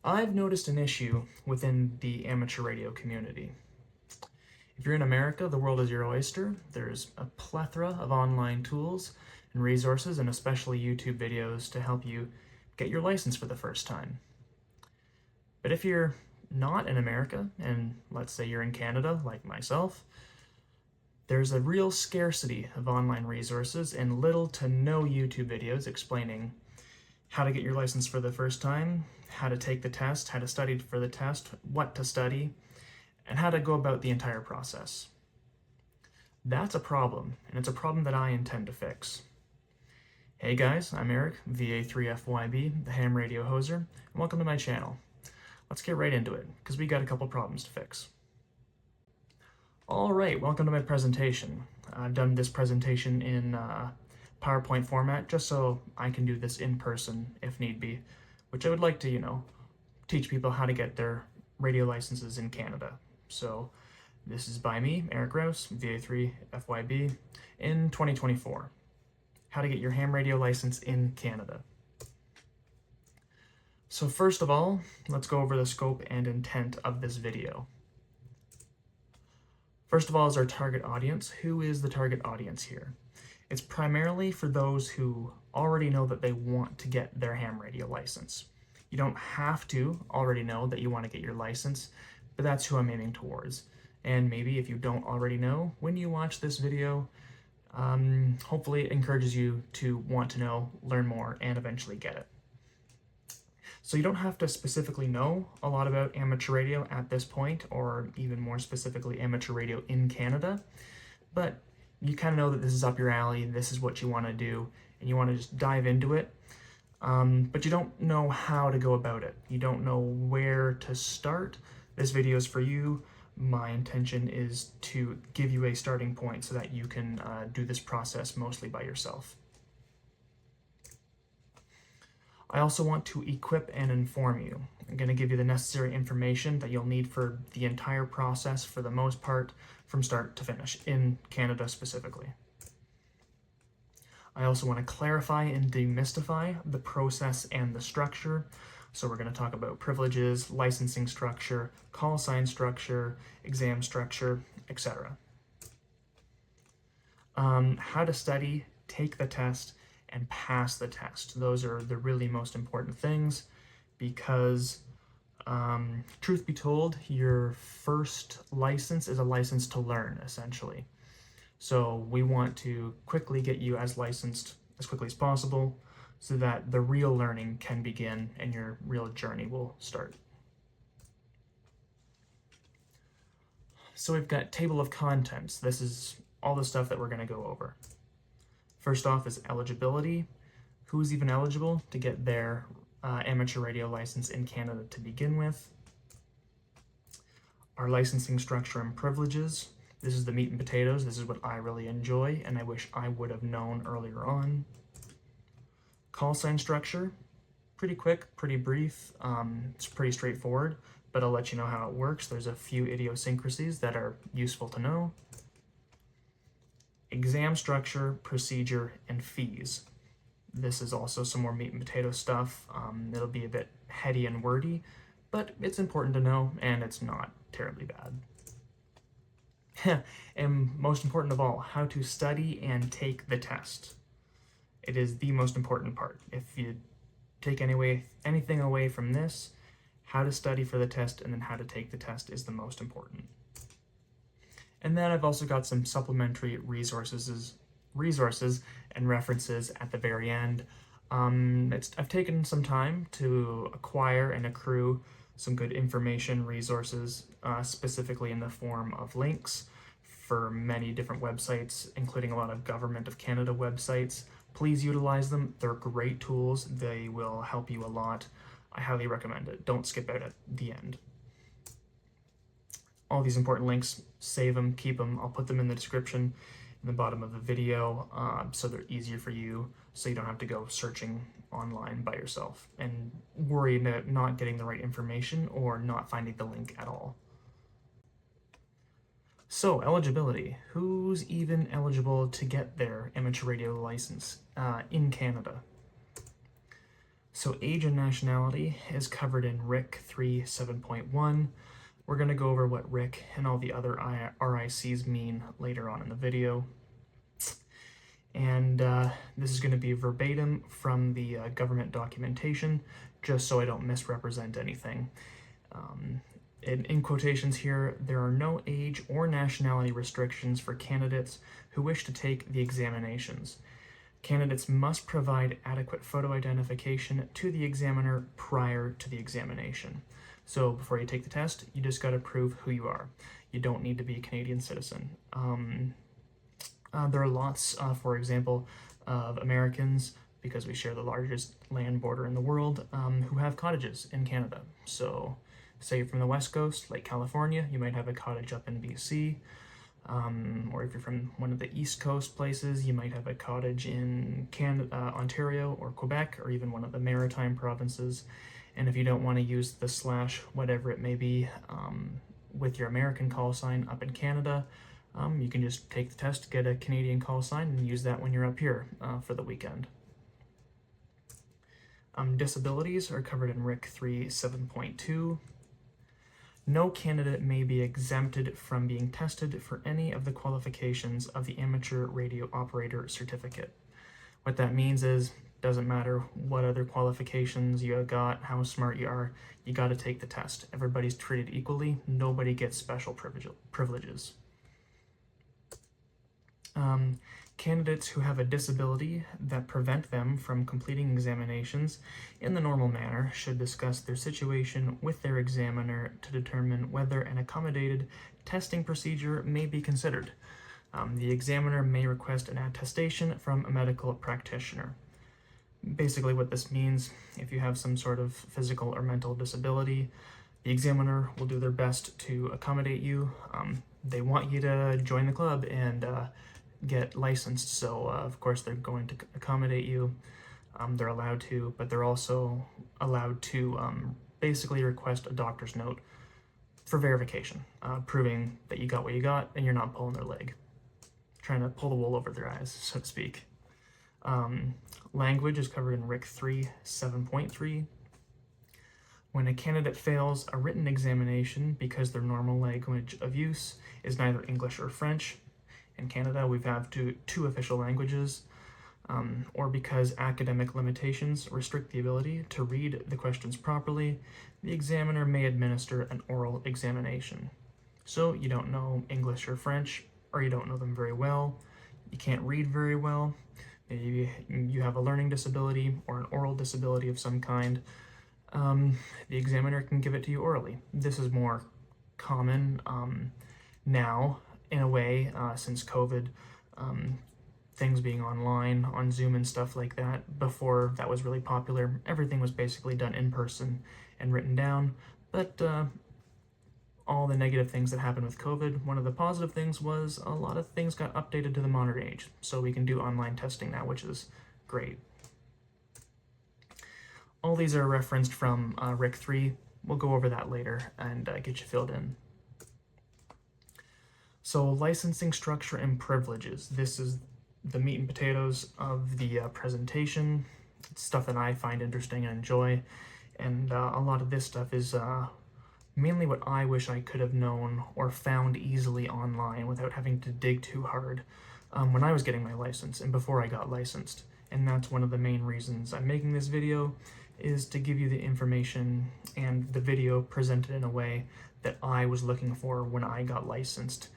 I've noticed an issue within the amateur radio community. If you're in America, the world is your oyster. There's a plethora of online tools and resources, and especially YouTube videos to help you get your license for the first time. But if you're not in America, and let's say you're in Canada, like myself, there's a real scarcity of online resources and little to no YouTube videos explaining how to get your license for the first time, how to take the test, how to study for the test, what to study, and how to go about the entire process. That's a problem, and it's a problem that I intend to fix. Hey guys, I'm Eric, VA3FYB, the ham radio hoser, and welcome to my channel. Let's get right into it, because we got a couple problems to fix. Alright, welcome to my presentation. I've done this presentation in PowerPoint format just so I can do this in person if need be, which I would like to, teach people how to get their radio licenses in Canada. So this is by me, Eric Rouse, VA3FYB, in 2024. How to get your ham radio license in Canada. So first of all, let's go over the scope and intent of this video. First of all is our target audience. Who is the target audience here? It's primarily for those who already know that they want to get their ham radio license. You don't have to already know that you want to get your license, but that's who I'm aiming towards. And maybe if you don't already know, when you watch this video, hopefully it encourages you to want to know, learn more, and eventually get it. So you don't have to specifically know a lot about amateur radio at this point, or even more specifically amateur radio in Canada, but you kind of know that this is up your alley, this is what you want to do, and you want to just dive into it, but you don't know how to go about it. You don't know where to start. This video is for you. My intention is to give you a starting point so that you can do this process mostly by yourself. I also want to equip and inform you. I'm going to give you the necessary information that you'll need for the entire process, for the most part, from start to finish, in Canada specifically. I also want to clarify and demystify the process and the structure. So we're going to talk about privileges, licensing structure, callsign structure, exam structure, etc. How to study, take the test, and pass the test. Those are the really most important things because, truth be told, your first license is a license to learn, essentially. So we want to quickly get you as licensed as quickly as possible so that the real learning can begin and your real journey will start. So we've got table of contents. This is all the stuff that we're going to go over. First off is eligibility. Who's even eligible to get their amateur radio license in Canada to begin with? Our licensing structure and privileges. This is the meat and potatoes. This is what I really enjoy and I wish I would have known earlier on. Callsign structure, pretty quick, pretty brief. It's pretty straightforward, but I'll let you know how it works. There's a few idiosyncrasies that are useful to know. Exam structure, procedure, and fees. This is also some more meat and potato stuff. It'll be a bit heady and wordy, but it's important to know, and it's not terribly bad. And most important of all, how to study and take the test. It is the most important part. If you take anything away from this, how to study for the test and then how to take the test is the most important. And then I've also got some supplementary resources and references at the very end. I've taken some time to acquire and accrue some good information resources, specifically in the form of links for many different websites, including a lot of Government of Canada websites. Please utilize them. They're great tools. They will help you a lot. I highly recommend it. Don't skip out at the end. All these important links, save them, keep them. I'll put them in the description in the bottom of the video so they're easier for you, so you don't have to go searching online by yourself and worry about not getting the right information or not finding the link at all. So, eligibility. Who's even eligible to get their amateur radio license in Canada? So age and nationality is covered in RIC 3.7.1. We're going to go over what RIC and all the other RICs mean later on in the video. And this is going to be verbatim from the government documentation, just so I don't misrepresent anything. In quotations here, there are no age or nationality restrictions for candidates who wish to take the examinations. Candidates must provide adequate photo identification to the examiner prior to the examination. So before you take the test, you just got to prove who you are. You don't need to be a Canadian citizen. There are lots, for example, of Americans, because we share the largest land border in the world, who have cottages in Canada. So say you're from the West Coast, like California, you might have a cottage up in BC. Or if you're from one of the East Coast places, you might have a cottage in Canada, Ontario or Quebec, or even one of the maritime provinces. And if you don't want to use the / whatever it may be with your American call sign up in Canada, you can just take the test, get a Canadian call sign, and use that when you're up here for the weekend. Disabilities are covered in RIC 3.7.2. No candidate may be exempted from being tested for any of the qualifications of the Amateur Radio Operator Certificate. What that means is, doesn't matter what other qualifications you got, how smart you are, you got to take the test. Everybody's treated equally. Nobody gets special privileges. Candidates who have a disability that prevent them from completing examinations in the normal manner should discuss their situation with their examiner to determine whether an accommodated testing procedure may be considered. The examiner may request an attestation from a medical practitioner. Basically what this means, if you have some sort of physical or mental disability, the examiner will do their best to accommodate you. They want you to join the club and get licensed, so of course they're going to accommodate you. They're allowed to, but they're also allowed to basically request a doctor's note for verification, proving that you got what you got and you're not pulling their leg, trying to pull the wool over their eyes, so to speak. Language is covered in RIC 3.7.3. When a candidate fails a written examination because their normal language of use is neither English or French, in Canada we have two official languages, or because academic limitations restrict the ability to read the questions properly, the examiner may administer an oral examination. So you don't know English or French, or you don't know them very well, you can't read very well, maybe you have a learning disability or an oral disability of some kind, the examiner can give it to you orally. This is more common now, in a way, since COVID, things being online, on Zoom and stuff like that. Before that was really popular, everything was basically done in person and written down, but all the negative things that happened with COVID, one of the positive things was a lot of things got updated to the modern age, so we can do online testing now, which is great. All these are referenced from RIC 3. We'll go over that later and get you filled in. So licensing structure and privileges. This is the meat and potatoes of the presentation. It's stuff that I find interesting and enjoy, and a lot of this stuff is mainly what I wish I could have known or found easily online without having to dig too hard when I was getting my license and before I got licensed. And that's one of the main reasons I'm making this video, is to give you the information and the video presented in a way that I was looking for when I got licensed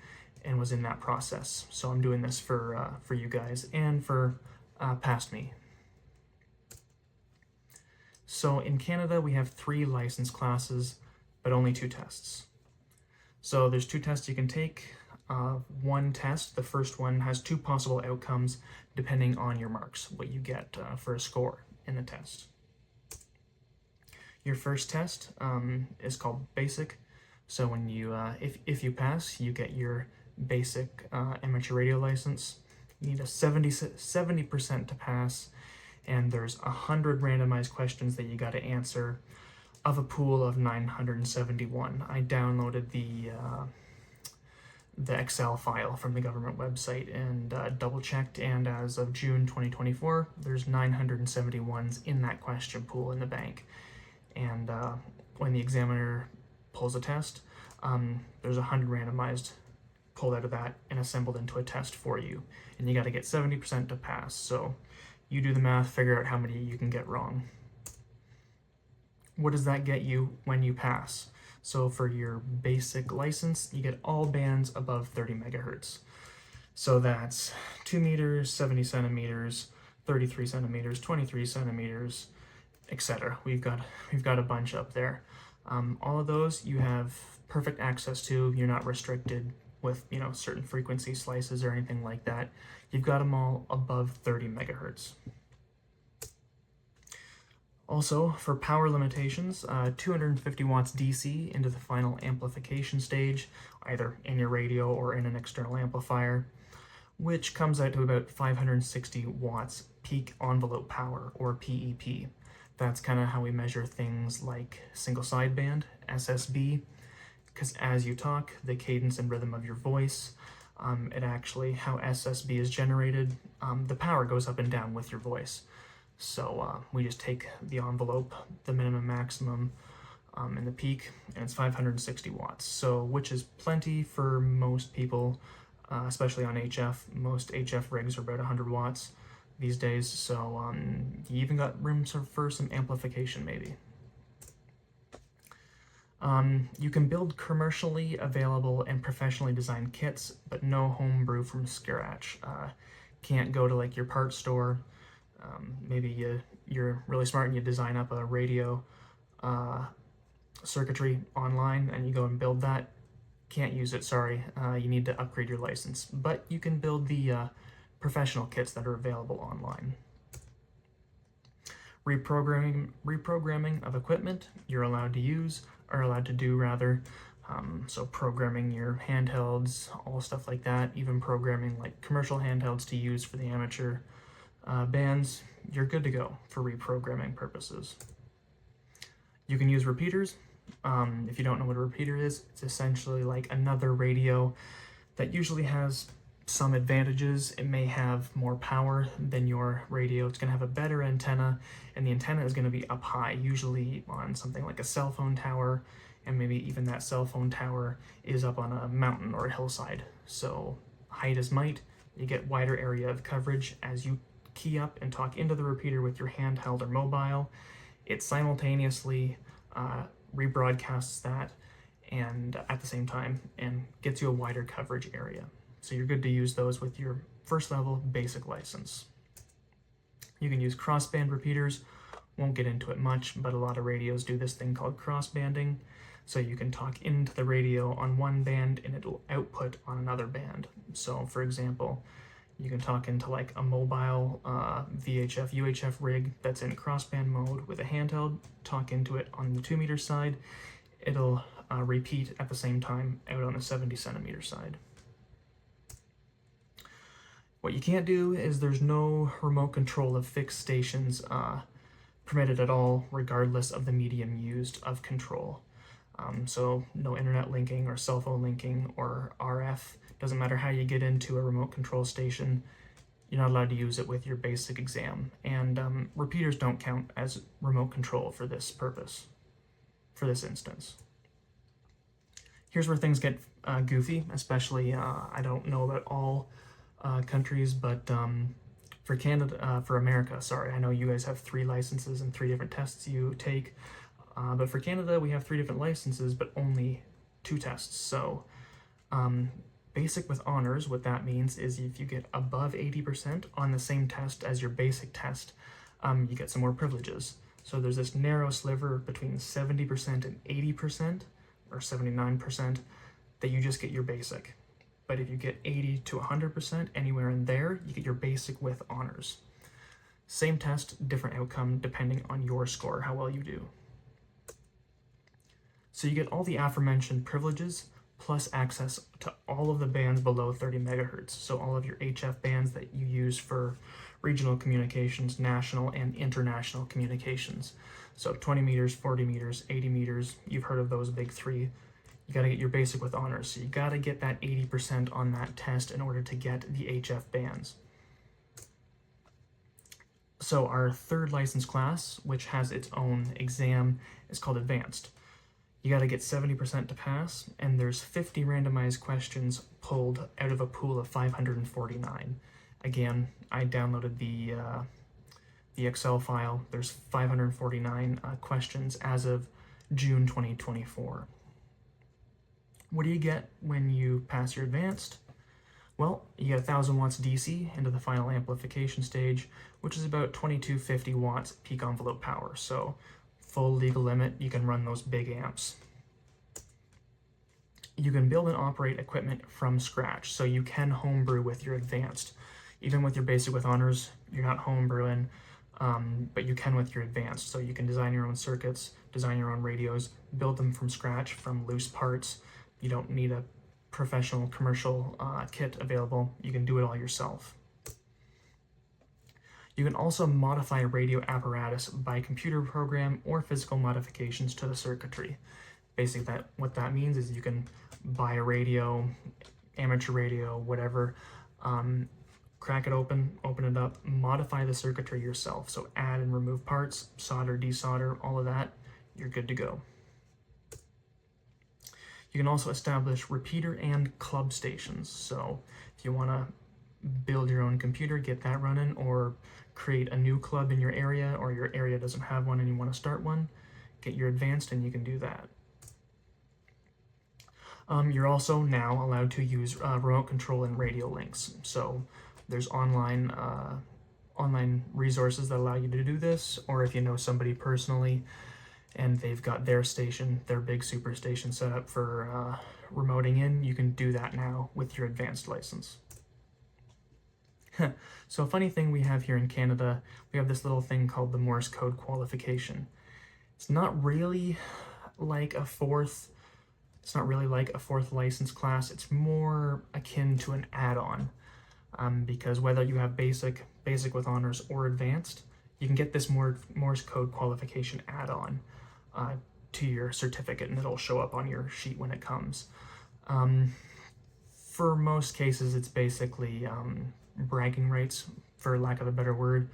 and was in that process. So I'm doing this for you guys and for past me. So in Canada, we have 3 license classes, but only 2 tests. So there's 2 tests you can take. One test, the first one, has 2 possible outcomes depending on your marks, what you get for a score in the test. Your first test is called basic. So when you, if you pass, you get your basic amateur radio license. You need a 70% to pass, and there's 100 randomized questions that you got to answer of a pool of 971. I downloaded the Excel file from the government website and double checked, and as of June 2024, there's 971s in that question pool in the bank. And when the examiner pulls a test, there's 100 randomized pulled out of that and assembled into a test for you. And you got to get 70% to pass. So you do the math, figure out how many you can get wrong. What does that get you when you pass? So for your basic license, you get all bands above 30 megahertz. So that's 2 meters, 70 centimeters, 33 centimeters, 23 centimeters, etc. We've got a bunch up there. All of those you have perfect access to. You're not restricted with certain frequency slices or anything like that. You've got them all above 30 megahertz. Also, for power limitations, 250 watts DC into the final amplification stage, either in your radio or in an external amplifier, which comes out to about 560 watts peak envelope power, or PEP. That's kind of how we measure things like single sideband, SSB, because as you talk, the cadence and rhythm of your voice, how SSB is generated, the power goes up and down with your voice. So we just take the envelope, the minimum, maximum, and the peak, and it's 560 watts. So which is plenty for most people, especially on HF. Most HF rigs are about 100 watts these days. So you even got room for some amplification maybe. You can build commercially available and professionally designed kits, but no homebrew from scratch. Can't go to like your parts store. Maybe you're really smart and you design up a radio circuitry online and you go and build that. Can't use it, sorry. You need to upgrade your license. But you can build the professional kits that are available online. Reprogramming of equipment you're allowed to use, or allowed to do rather. So programming your handhelds, all stuff like that, even programming like commercial handhelds to use for the amateur bands, you're good to go for reprogramming purposes. You can use repeaters. If you don't know what a repeater is, it's essentially like another radio that usually has some advantages. It may have more power than your radio. It's going to have a better antenna, and the antenna is going to be up high, usually on something like a cell phone tower, and maybe even that cell phone tower is up on a mountain or a hillside. So height is might. You get wider area of coverage as you key up and talk into the repeater with your handheld or mobile. It simultaneously rebroadcasts that and at the same time and gets you a wider coverage area. So you're good to use those with your first level basic license. You can use crossband repeaters. Won't get into it much, but a lot of radios do this thing called crossbanding. So you can talk into the radio on one band and it'll output on another band. So for example, you can talk into like a mobile VHF, UHF rig that's in crossband mode with a handheld, talk into it on the 2 meter side. It'll repeat at the same time out on the 70 centimeter side. What you can't do is there's no remote control of fixed stations permitted at all, regardless of the medium used of control. So no internet linking or cell phone linking or RF. Doesn't matter how you get into a remote control station, you're not allowed to use it with your basic exam. And repeaters don't count as remote control for this purpose, for this instance. Here's where things get goofy, especially, I don't know about all countries, but for Canada, for America, sorry, I know you guys have 3 licenses and 3 different tests you take, but for Canada, we have 3 different licenses, but only 2 tests. So basic with honors, what that means is if you get above 80% on the same test as your basic test, you get some more privileges. So there's this narrow sliver between 70% and 80%, or 79%, that you just get your basic. But if you get 80 to 100%, anywhere in there, you get your basic with honors. Same test, different outcome depending on your score, how well you do. So you get all the aforementioned privileges, plus access to all of the bands below 30 megahertz. So all of your HF bands that you use for regional communications, national and international communications. So 20 meters, 40 meters, 80 meters, you've heard of those big 3. you got to get your basic with honors. So you got to get that 80% on that test in order to get the HF bands. So our third license class, which has its own exam, is called Advanced. You got to get 70% to pass, and there's 50 randomized questions pulled out of a pool of 549. Again, I downloaded the Excel file. There's 549 questions as of June 2024. What do you get when you pass your advanced? Well, you get 1000 watts DC into the final amplification stage, which is about 2250 watts peak envelope power. So full legal limit, you can run those big amps. You can build and operate equipment from scratch, so you can homebrew with your advanced. Even with your basic with honors, you're not homebrewing, but you can with your advanced. So you can design your own circuits, design your own radios, build them from scratch from loose parts. You don't need a professional commercial kit available. You can do it all yourself. You can also modify a radio apparatus by computer program or physical modifications to the circuitry. Basically, what that means is you can buy a radio, amateur radio, whatever, crack it open it up, modify the circuitry yourself. So add and remove parts, solder, desolder, all of that, you're good to go. You can also establish repeater and club stations. So if you want to build your own computer, get that running, or create a new club in your area, or your area doesn't have one and you want to start one, get your advanced and you can do that. You're also now allowed to use remote control and radio links. So there's online resources that allow you to do this, or if you know somebody personally and they've got their station, their big super station set up for remoting in, you can do that now with your advanced license. So a funny thing we have here in Canada, we have this little thing called the Morse code qualification. It's not really like a fourth license class. It's more akin to an add-on, because whether you have basic with honors, or advanced, you can get this Morse code qualification add-on to your certificate, and it'll show up on your sheet when it comes. For most cases, it's basically bragging rights, for lack of a better word.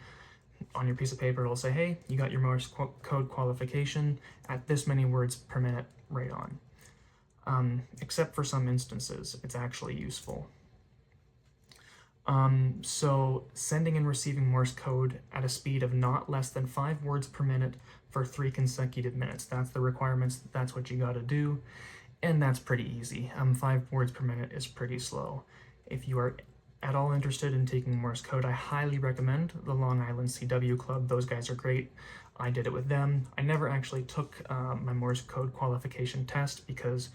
On your piece of paper, it'll say, hey, you got your Morse code qualification at this many words per minute, right on. Except for some instances, it's actually useful. So sending and receiving Morse code at a speed of not less than 5 words per minute for 3 consecutive minutes. That's the requirements, that's what you gotta do, and that's pretty easy. 5 words per minute is pretty slow. If you are at all interested in taking Morse code, I highly recommend the Long Island CW Club. Those guys are great. I did it with them. I never actually took my Morse code qualification test because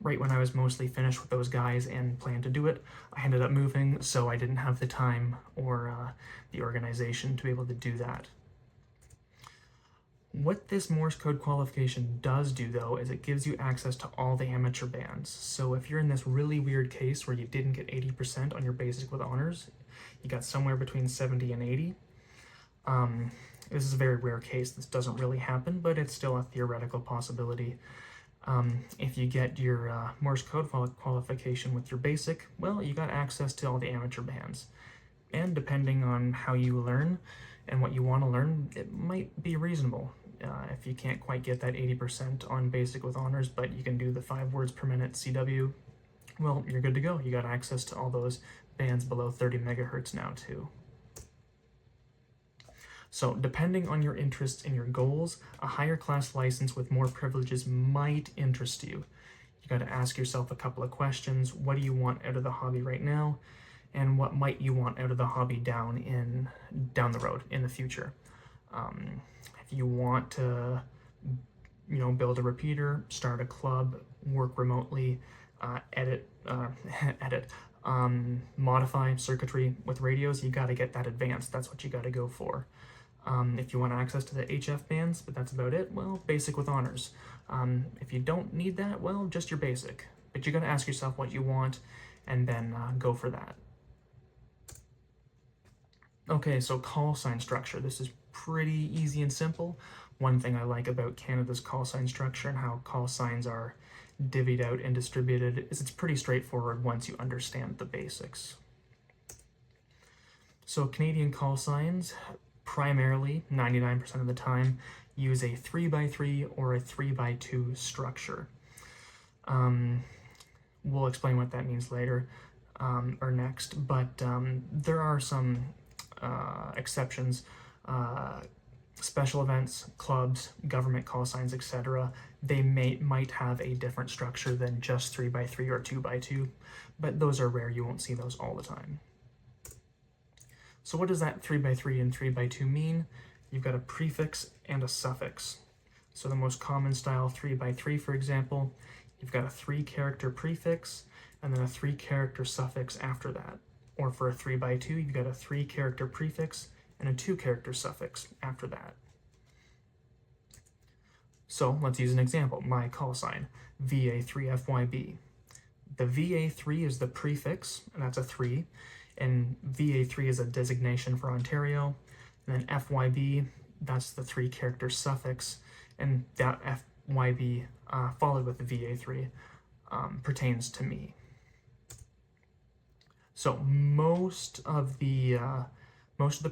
right when I was mostly finished with those guys and planned to do it, I ended up moving, so I didn't have the time or the organization to be able to do that. What this Morse code qualification does do, though, is it gives you access to all the amateur bands. So if you're in this really weird case where you didn't get 80% on your basic with honors, you got somewhere between 70 and 80. This is a very rare case. This doesn't really happen, but it's still a theoretical possibility. If you get your Morse code qualification with your basic, well, you got access to all the amateur bands. And depending on how you learn and what you want to learn, it might be reasonable. If you can't quite get that 80% on basic with honors, but you can do the 5 words per minute CW, well, you're good to go. You got access to all those bands below 30 megahertz now too. So depending on your interests and your goals, a higher class license with more privileges might interest you. You got to ask yourself a couple of questions. What do you want out of the hobby right now? And what might you want out of the hobby down the road in the future? If you want to, build a repeater, start a club, work remotely, modify circuitry with radios, you got to get that advanced. That's what you got to go for. If you want access to the HF bands, but that's about it, well, basic with honors. If you don't need that, well, just your basic. But you got to ask yourself what you want and then go for that. Okay, so Callsign Structure. This is pretty easy and simple. One thing I like about Canada's Callsign Structure and how call signs are divvied out and distributed is it's pretty straightforward once you understand the basics. So Canadian call signs, primarily 99% of the time, use a 3x3 or a 3x2 structure. We'll explain what that means later or next, but there are some exceptions. Special events, clubs, government call signs, etc. They might have a different structure than just 3x3 or 2x2, but those are rare. You won't see those all the time. So what does that 3x3 and 3x2 mean? You've got a prefix and a suffix. So the most common style 3x3, for example, you've got a 3-character prefix and then a 3-character suffix after that. Or for a 3x2, you've got a 3-character prefix and a 2-character suffix after that. So let's use an example. My call sign, VA3FYB. The VA3 is the prefix, and that's a 3, and VA3 is a designation for Ontario, and then FYB, that's the 3-character suffix, and that FYB followed with the VA3 pertains to me. So most of the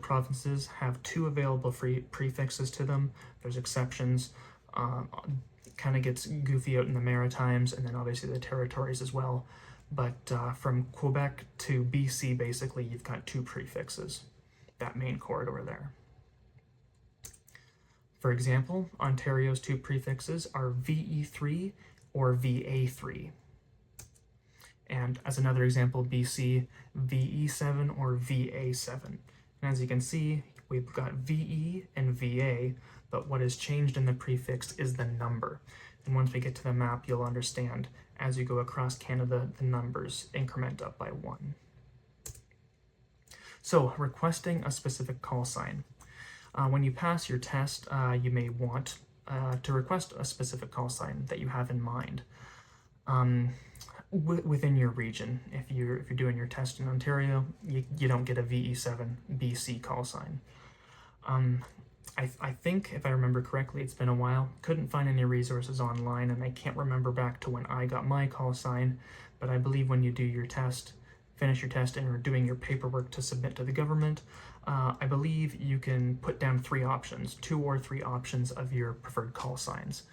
provinces have 2 available free prefixes to them. There's exceptions. Kind of gets goofy out in the Maritimes, and then obviously the territories as well. But from Quebec to BC, basically, you've got 2 prefixes, that main corridor there. For example, Ontario's 2 prefixes are VE3 or VA3. And as another example, BC, VE7 or VA7. And as you can see, we've got VE and VA, but what has changed in the prefix is the number. And once we get to the map, you'll understand as you go across Canada, the numbers increment up by 1. So, requesting a specific call sign. When you pass your test, you may want to request a specific call sign that you have in mind. Within your region. If you're doing your test in Ontario, you don't get a VE7 BC call sign. I think, if I remember correctly, it's been a while. Couldn't find any resources online, and I can't remember back to when I got my call sign, but I believe when you do your test, finish your test, and are doing your paperwork to submit to the government, I believe you can put down 3 options, 2 or 3 options of your preferred call signs.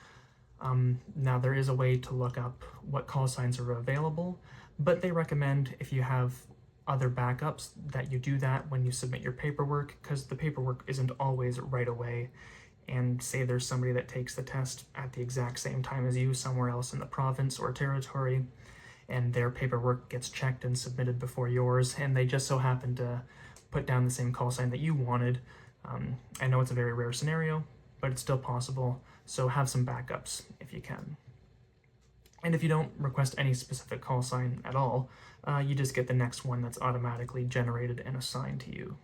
Now there is a way to look up what call signs are available, but they recommend if you have other backups that you do that when you submit your paperwork, because the paperwork isn't always right away, and say there's somebody that takes the test at the exact same time as you somewhere else in the province or territory, and their paperwork gets checked and submitted before yours, and they just so happen to put down the same call sign that you wanted. I know it's a very rare scenario, but it's still possible, so have some backups if you can. And if you don't request any specific call sign at all, you just get the next one that's automatically generated and assigned to you.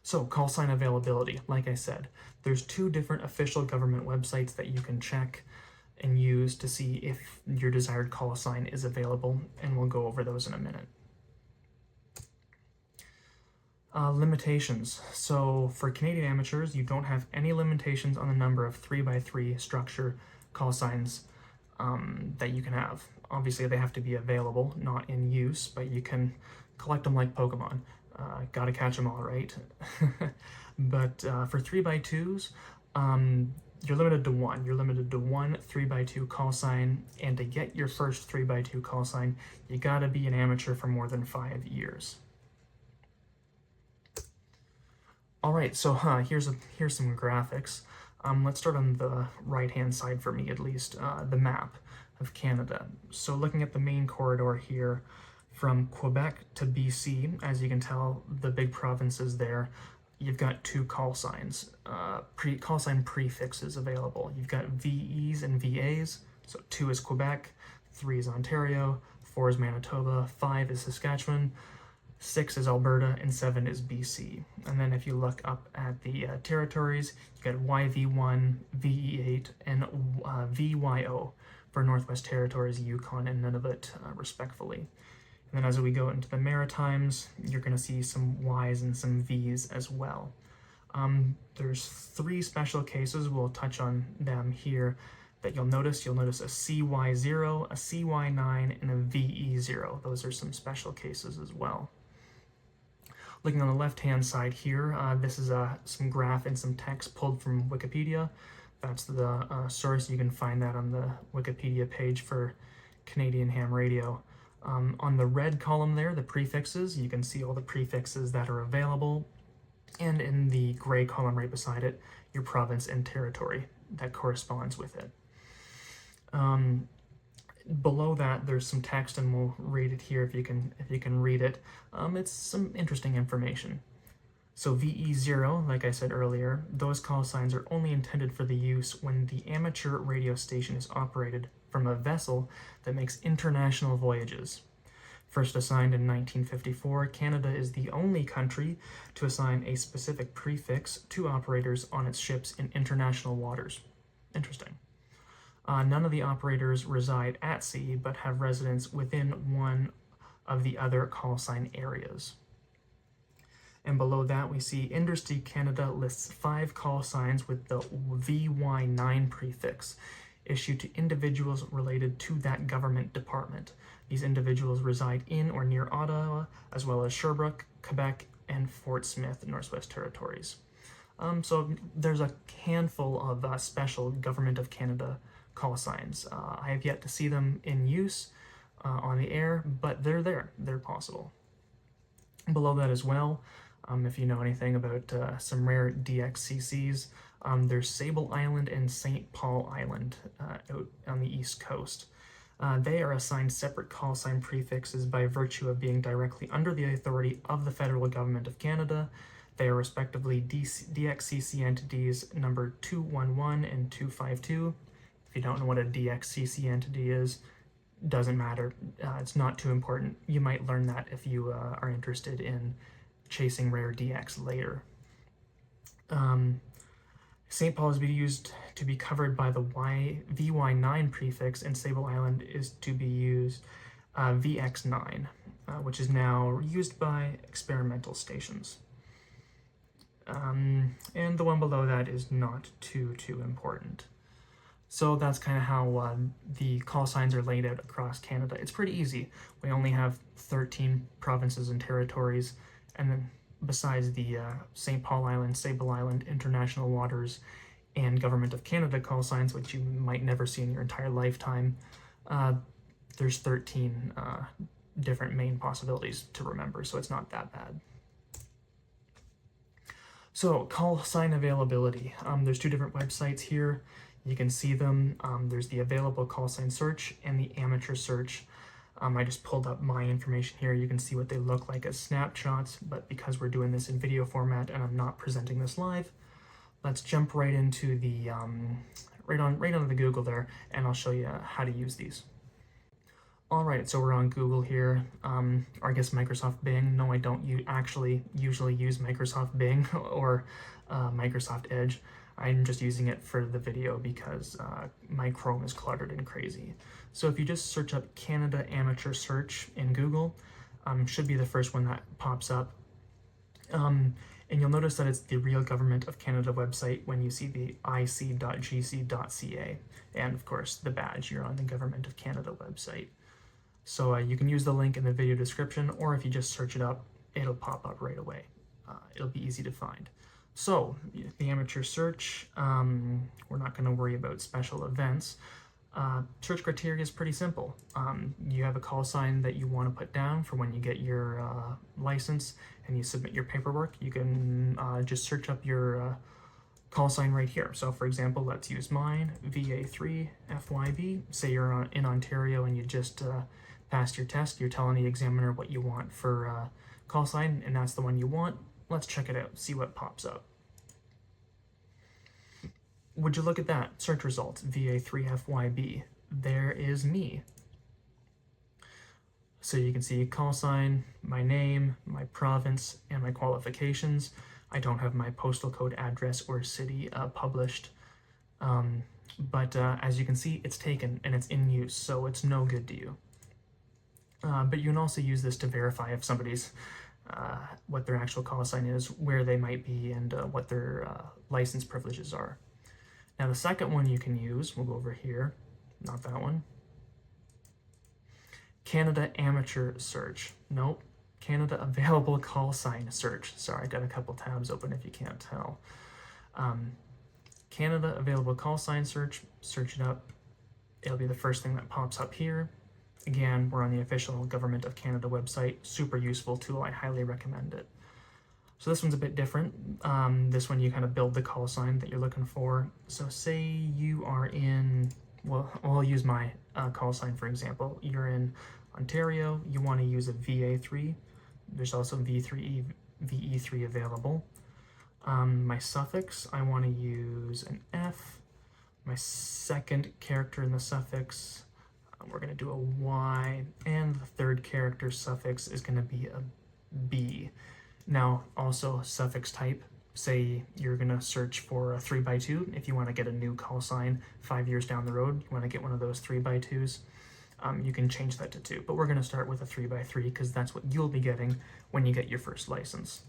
So, call sign availability. Like I said, there's 2 different official government websites that you can check and use to see if your desired call sign is available, and we'll go over those in a minute. Limitations. So for Canadian amateurs, you don't have any limitations on the number of 3x3 structure call signs that you can have. Obviously, they have to be available, not in use, but you can collect them like Pokemon. Gotta catch them all, right? But for 3x2s, you're limited to 1. You're limited to 1 3x2 call sign, and to get your first 3x2 call sign, you gotta be an amateur for more than 5 years. All right, so here's some graphics. Let's start on the right-hand side for me, at least, the map of Canada. So looking at the main corridor here, from Quebec to BC, as you can tell, the big provinces there, you've got 2 call signs, call sign prefixes available. You've got VEs and VAs, so 2 is Quebec, 3 is Ontario, 4 is Manitoba, 5 is Saskatchewan, 6 is Alberta, and 7 is BC. And then if you look up at the territories, you got YV1, VE8, and VYO for Northwest Territories, Yukon, and Nunavut, respectfully. And then as we go into the Maritimes, you're going to see some Ys and some Vs as well. There's 3 special cases. We'll touch on them here. that you'll notice a CY0, a CY9, and a VE0. Those are some special cases as well. Looking on the left-hand side here, this is some graph and some text pulled from Wikipedia. That's the source. You can find that on the Wikipedia page for Canadian ham radio. On the red column there, the prefixes, you can see all the prefixes that are available. And in the gray column right beside it, your province and territory that corresponds with it. Below that, there's some text, and we'll read it here if you can read it. It's some interesting information. So VE0, like I said earlier, those call signs are only intended for the use when the amateur radio station is operated from a vessel that makes international voyages. First assigned in 1954, Canada is the only country to assign a specific prefix to operators on its ships in international waters. Interesting. None of the operators reside at sea, but have residence within one of the other call sign areas. And below that, we see Industry Canada lists 5 call signs with the VY9 prefix, issued to individuals related to that government department. These individuals reside in or near Ottawa, as well as Sherbrooke, Quebec, and Fort Smith, Northwest Territories. So there's a handful of special Government of Canada call signs. I have yet to see them in use on the air, but they're there. They're possible. Below that as well, if you know anything about some rare DXCCs, there's Sable Island and St. Paul Island out on the East Coast. They are assigned separate call sign prefixes by virtue of being directly under the authority of the Federal Government of Canada. They are respectively DXCC entities number 211 and 252. If you don't know what a DXCC entity is, doesn't matter. It's not too important. You might learn that if you are interested in chasing rare DX later. St. Paul is to be used to be covered by the VY9 prefix, and Sable Island is to be used VX9, which is now used by experimental stations. And the one below that is not too important. So that's kind of how the call signs are laid out across Canada. It's pretty easy. We only have 13 provinces and territories, and then besides the St. Paul Island, Sable Island, International Waters, and Government of Canada call signs, which you might never see in your entire lifetime, there's 13 different main possibilities to remember, so it's not that bad. So call sign availability. There's 2 different websites here. You can see them. There's the available call sign search and the amateur search. I just pulled up my information here. You can see what they look like as snapshots, but because we're doing this in video format and I'm not presenting this live, let's jump right into the right onto the Google there, and I'll show you how to use these. All right, so we're on Google here, or I guess Microsoft Bing. No, I don't actually usually use Microsoft Bing or Microsoft Edge. I'm just using it for the video because my Chrome is cluttered and crazy. So if you just search up Canada Amateur Search in Google, should be the first one that pops up. And you'll notice that it's the real Government of Canada website when you see the ic.gc.ca. And of course, the badge, you're on the Government of Canada website. So you can use the link in the video description, or if you just search it up, it'll pop up right away. It'll be easy to find. So, the amateur search, we're not going to worry about special events. Search criteria is pretty simple. You have a call sign that you want to put down for when you get your license and you submit your paperwork. You can just search up your call sign right here. So, for example, let's use mine, VA3FYB. Say you're in Ontario and you just passed your test. You're telling the examiner what you want for call sign, and that's the one you want. Let's check it out, see what pops up. Would you look at that? Search results, VA3FYB. There is me. So you can see call sign, my name, my province, and my qualifications. I don't have my postal code, address, or city published. But as you can see, it's taken and it's in use, so it's no good to you. But you can also use this to verify if somebody's what their actual call sign is, where they might be, and what their license privileges are. Now the second one you can use, we'll go over here, not that one. Canada Amateur Search. Nope. Canada Available Callsign Search. Sorry, I got a couple tabs open if you can't tell. Canada Available Callsign Search. Search it up. It'll be the first thing that pops up here. Again, we're on the official Government of Canada website. Super useful tool. I highly recommend it. So this one's a bit different. This one you kind of build the call sign that you're looking for. So say you are in, well, I'll use my call sign for example. You're in Ontario, you want to use a VA3. There's also VE3 available. My suffix, I want to use an F. My second character in the suffix, we're going to do a Y, and the third character suffix is going to be a B. Now, also suffix type, say you're going to search for a 3x2. If you want to get a new call sign 5 years down the road, you want to get one of those 3x2s, you can change that to 2. But we're going to start with a 3x3 because that's what you'll be getting when you get your first license.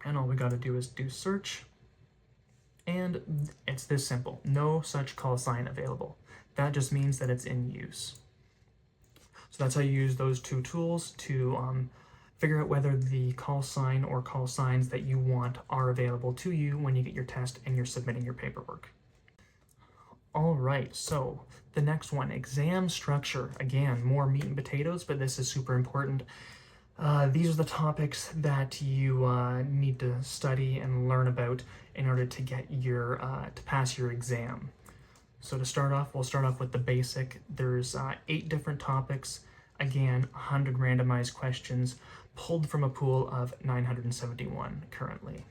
And all we got to do is do search. And it's this simple. No such call sign available. That just means that it's in use. So that's how you use those two tools to figure out whether the call sign or call signs that you want are available to you when you get your test and you're submitting your paperwork. All right, so the next one, exam structure. Again, more meat and potatoes, but this is super important. These are the topics that you need to study and learn about in order to get your to pass your exam. So to start off, we'll start off with the basic. There's 8 different topics. Again, 100 randomized questions pulled from a pool of 971 currently.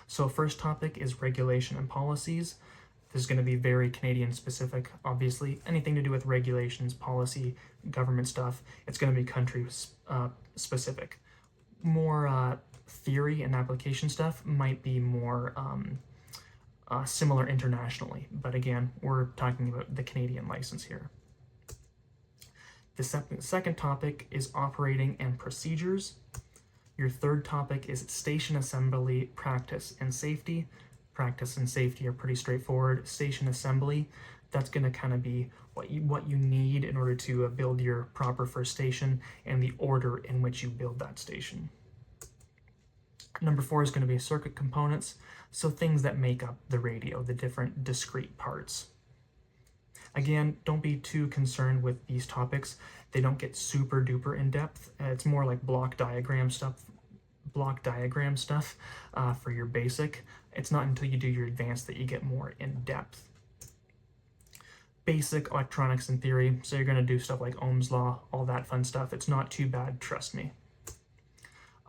So first topic is regulation and policies. This is going to be very Canadian specific, obviously. Anything to do with regulations, policy, government stuff, it's going to be country specific. More theory and application stuff might be more similar internationally, but again, we're talking about the Canadian license here. The second topic is operating and procedures. Your third topic is station assembly, practice, and safety. Practice and safety are pretty straightforward. Station assembly, that's going to kind of be what you need in order to build your proper first station and the order in which you build that station. Number 4 is going to be circuit components, so things that make up the radio, the different discrete parts. Again, don't be too concerned with these topics. They don't get super duper in depth. It's more like block diagram stuff for your basic. It's not until you do your advanced that you get more in depth. Basic electronics and theory, so you're going to do stuff like Ohm's law, all that fun stuff. It's not too bad, trust me.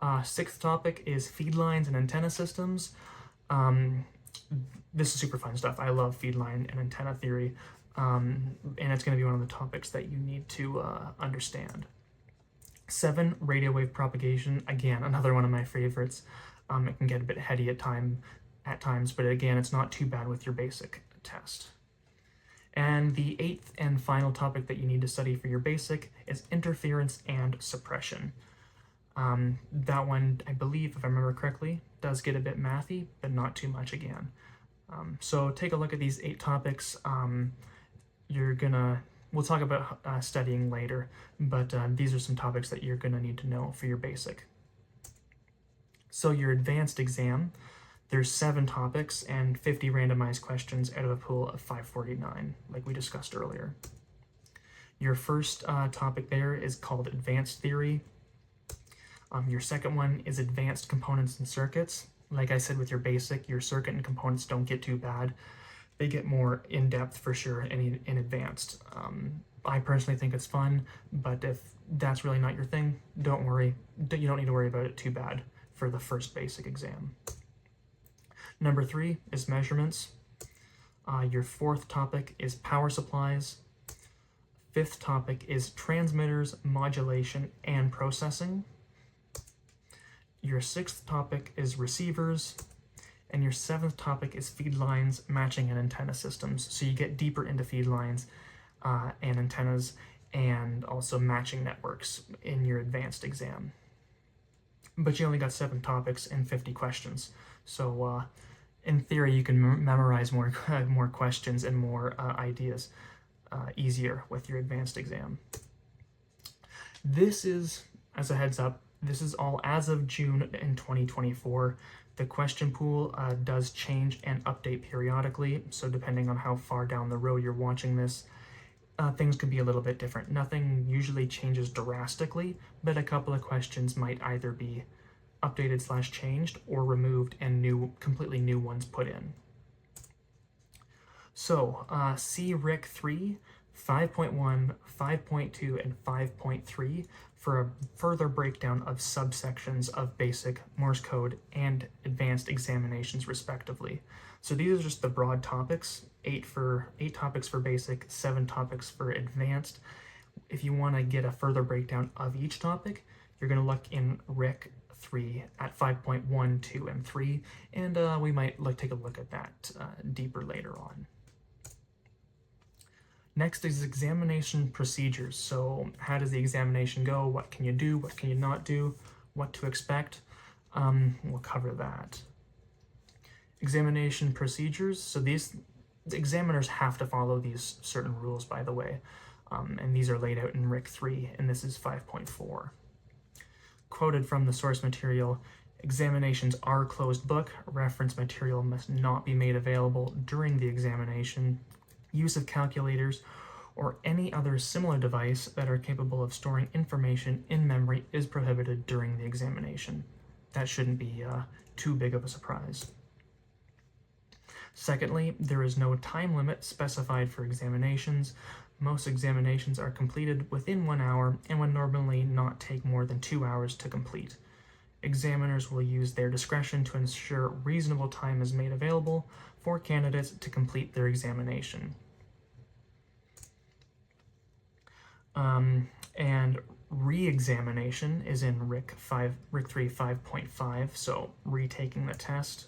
6th topic is feed lines and antenna systems. This is super fun stuff. I love feed line and antenna theory, and it's going to be one of the topics that you need to understand. 7, radio wave propagation. Again, another one of my favorites. It can get a bit heady at times, but again, it's not too bad with your basic test. And the 8th and final topic that you need to study for your basic is interference and suppression. That one, I believe, if I remember correctly, does get a bit mathy, but not too much again. So take a look at these 8 topics. We'll talk about studying later, but these are some topics that you're gonna need to know for your basic. So your advanced exam, there's 7 topics and 50 randomized questions out of a pool of 549, like we discussed earlier. Your first topic there is called advanced theory. Your second one is advanced components and circuits. Like I said with your basic, your circuit and components don't get too bad. They get more in-depth for sure in advanced. I personally think it's fun, but if that's really not your thing, don't worry. You don't need to worry about it too bad for the first basic exam. Number 3 is measurements. Your 4th topic is power supplies. 5th topic is transmitters, modulation, and processing. Your 6th topic is receivers. And your 7th topic is feed lines, matching, and antenna systems. So you get deeper into feed lines and antennas and also matching networks in your advanced exam. But you only got 7 topics and 50 questions. So in theory, you can memorize more more questions and more ideas easier with your advanced exam. This is, as a heads up, this is all as of June in 2024. The question pool does change and update periodically, so depending on how far down the road you're watching this, things could be a little bit different. Nothing usually changes drastically, but a couple of questions might either be updated / changed or removed and completely new ones put in. So see RIC 3, 5.1, 5.2, and 5.3 for a further breakdown of subsections of basic, Morse code, and advanced examinations respectively. So these are just the broad topics, 8 topics for basic, 7 topics for advanced. If you want to get a further breakdown of each topic, you're going to look in RIC 3 at 5.1, 2, and 3, and we might take a look at that deeper later on. Next is examination procedures. So how does the examination go? What can you do? What can you not do? What to expect? We'll cover that. Examination procedures. So the examiners have to follow these certain rules, by the way, and these are laid out in RIC 3, and this is 5.4. Quoted from the source material, examinations are closed book. Reference material must not be made available during the examination. Use of calculators or any other similar device that are capable of storing information in memory is prohibited during the examination. That shouldn't be too big of a surprise. Secondly, there is no time limit specified for examinations. Most examinations are completed within 1 hour and would normally not take more than 2 hours to complete. Examiners will use their discretion to ensure reasonable time is made available for candidates to complete their examination. And re-examination is in RIC 3 5.5, so retaking the test.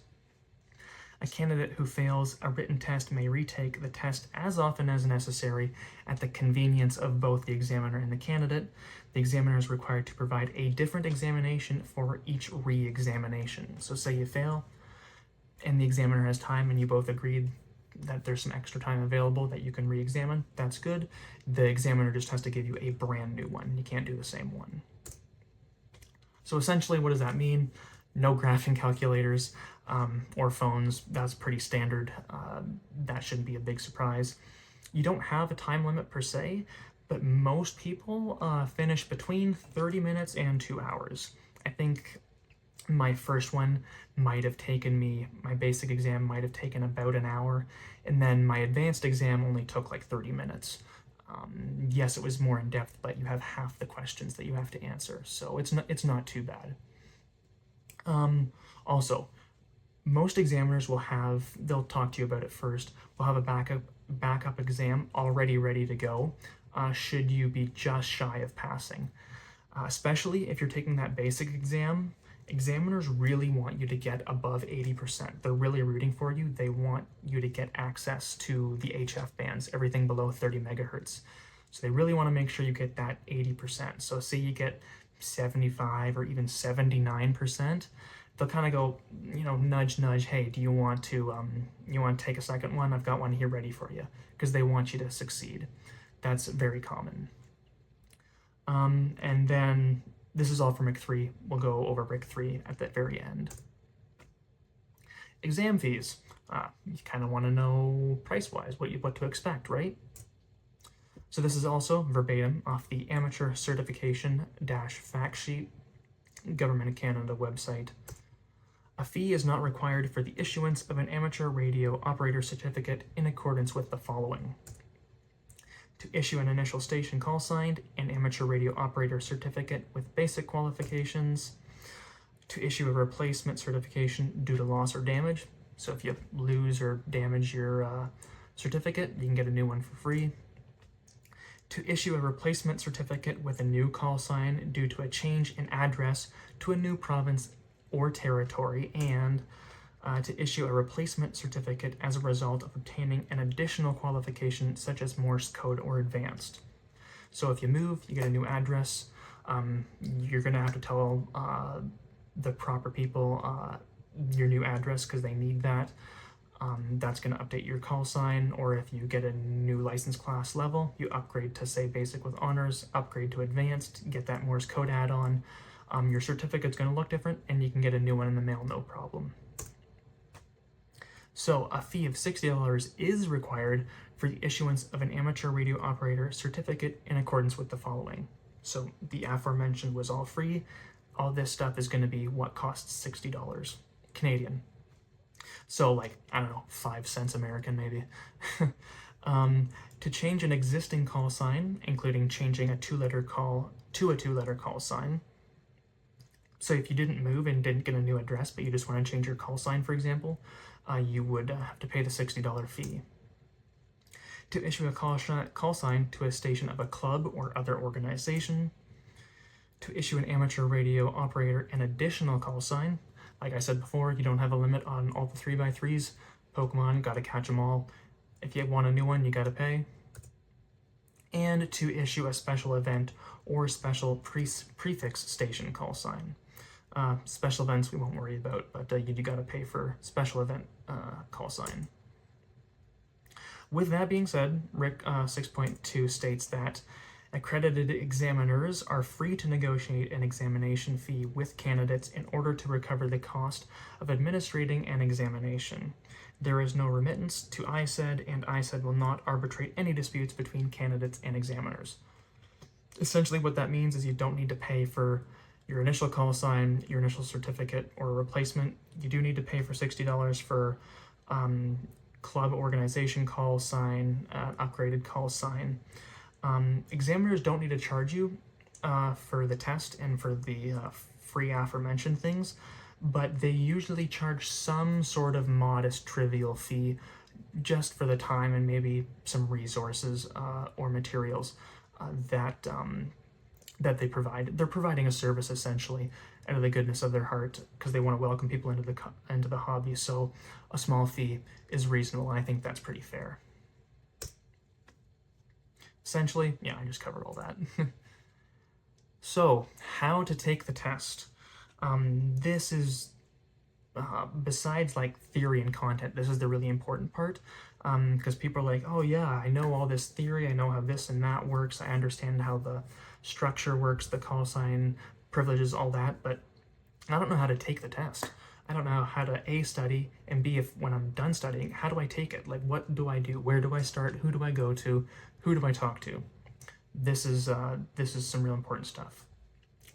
A candidate who fails a written test may retake the test as often as necessary at the convenience of both the examiner and the candidate. The examiner is required to provide a different examination for each re-examination. So say you fail, and the examiner has time and you both agreed that there's some extra time available that you can re-examine, that's good. The examiner just has to give you a brand new one. You can't do the same one. So essentially, what does that mean? No graphing calculators or phones. That's pretty standard. That shouldn't be a big surprise. You don't have a time limit per se, but most people finish between 30 minutes and 2 hours. I think my first one might have taken me, my basic exam might have taken about an hour, and then my advanced exam only took like 30 minutes. Yes, it was more in depth, but you have half the questions that you have to answer, so it's not too bad. Also, most examiners they'll talk to you about it first, will have a backup exam already ready to go, should you be just shy of passing. Especially if you're taking that basic exam, examiners really want you to get above 80%. They're really rooting for you. They want you to get access to the HF bands, everything below 30 megahertz. So they really want to make sure you get that 80%. So say you get 75 or even 79%, they'll kind of go, nudge, nudge, hey, do you want to take a second one? I've got one here ready for you, because they want you to succeed. That's very common. And then this is all from RIC 3. We'll go over RIC 3 at the very end. Exam fees. You kind of want to know price-wise what to expect, right? So this is also verbatim off the Amateur Certification Fact Sheet, Government of Canada website. A fee is not required for the issuance of an amateur radio operator certificate in accordance with the following. To issue an initial station call sign, an amateur radio operator certificate with basic qualifications. To issue a replacement certification due to loss or damage. So if you lose or damage your certificate, you can get a new one for free. To issue a replacement certificate with a new call sign due to a change in address to a new province or territory, and to issue a replacement certificate as a result of obtaining an additional qualification such as Morse code or advanced. So if you move, you get a new address, you're going to have to tell the proper people your new address because they need that. That's going to update your call sign, or if you get a new license class level, you upgrade to, say, basic with honors, upgrade to advanced, get that Morse code add-on. Your certificate's going to look different, and you can get a new one in the mail, no problem. So a fee of $60 is required for the issuance of an amateur radio operator certificate in accordance with the following. So the aforementioned was all free. All this stuff is going to be what costs $60 Canadian. So like, I don't know, 5 cents American maybe. To change an existing call sign, including changing a 2-letter call to a 2-letter call sign. So if you didn't move and didn't get a new address, but you just want to change your call sign, for example, you would have to pay the $60 fee. To issue a call sign to a station of a club or other organization. To issue an amateur radio operator an additional call sign. Like I said before, you don't have a limit on all the 3x3s. Pokemon, gotta catch them all. If you want a new one, you gotta pay. And to issue a special event or special prefix station call sign. Special events we won't worry about, but you gotta pay for special event call sign. With that being said, RIC 6.2 states that accredited examiners are free to negotiate an examination fee with candidates in order to recover the cost of administrating an examination. There is no remittance to ISED, and ISED will not arbitrate any disputes between candidates and examiners. Essentially what that means is you don't need to pay for your initial call sign, your initial certificate, or a replacement. You do need to pay for $60 for club organization call sign, upgraded call sign. Examiners don't need to charge you for the test and for the free aforementioned things, but they usually charge some sort of modest trivial fee just for the time and maybe some resources or materials that they provide. They're providing a service essentially out of the goodness of their heart because they want to welcome people into the hobby. So a small fee is reasonable, and I think that's pretty fair. Essentially, yeah, I just covered all that. So, how to take the test? This is, besides like theory and content, this is the really important part, because people are like, oh yeah, I know all this theory, I know how this and that works, I understand how the structure works, the call sign, privileges, all that, but I don't know how to take the test. I don't know how to A, study, and B, if when I'm done studying, how do I take it? Like, what do I do? Where do I start? Who do I go to? Who do I talk to? This is some real important stuff.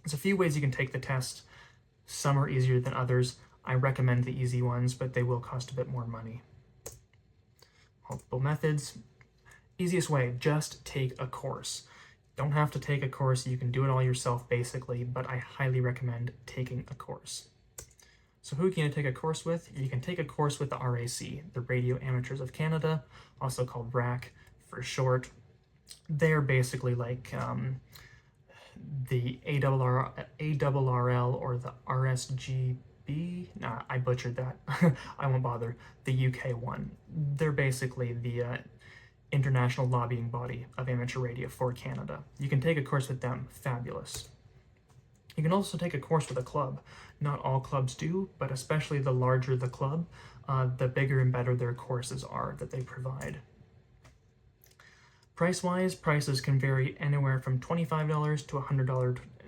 There's a few ways you can take the test. Some are easier than others. I recommend the easy ones, but they will cost a bit more money. Multiple methods. Easiest way, just take a course. Don't have to take a course. You can do it all yourself, basically, but I highly recommend taking a course. So who can you take a course with? You can take a course with the RAC, the Radio Amateurs of Canada, also called RAC for short. They're basically like the ARRL or the RSGB. Nah, I butchered that. I won't bother. The UK one. They're basically the international lobbying body of amateur radio for Canada. You can take a course with them. Fabulous. You can also take a course with a club. Not all clubs do, but especially the larger the club, the bigger and better their courses are that they provide. Price-wise, prices can vary anywhere from $25 to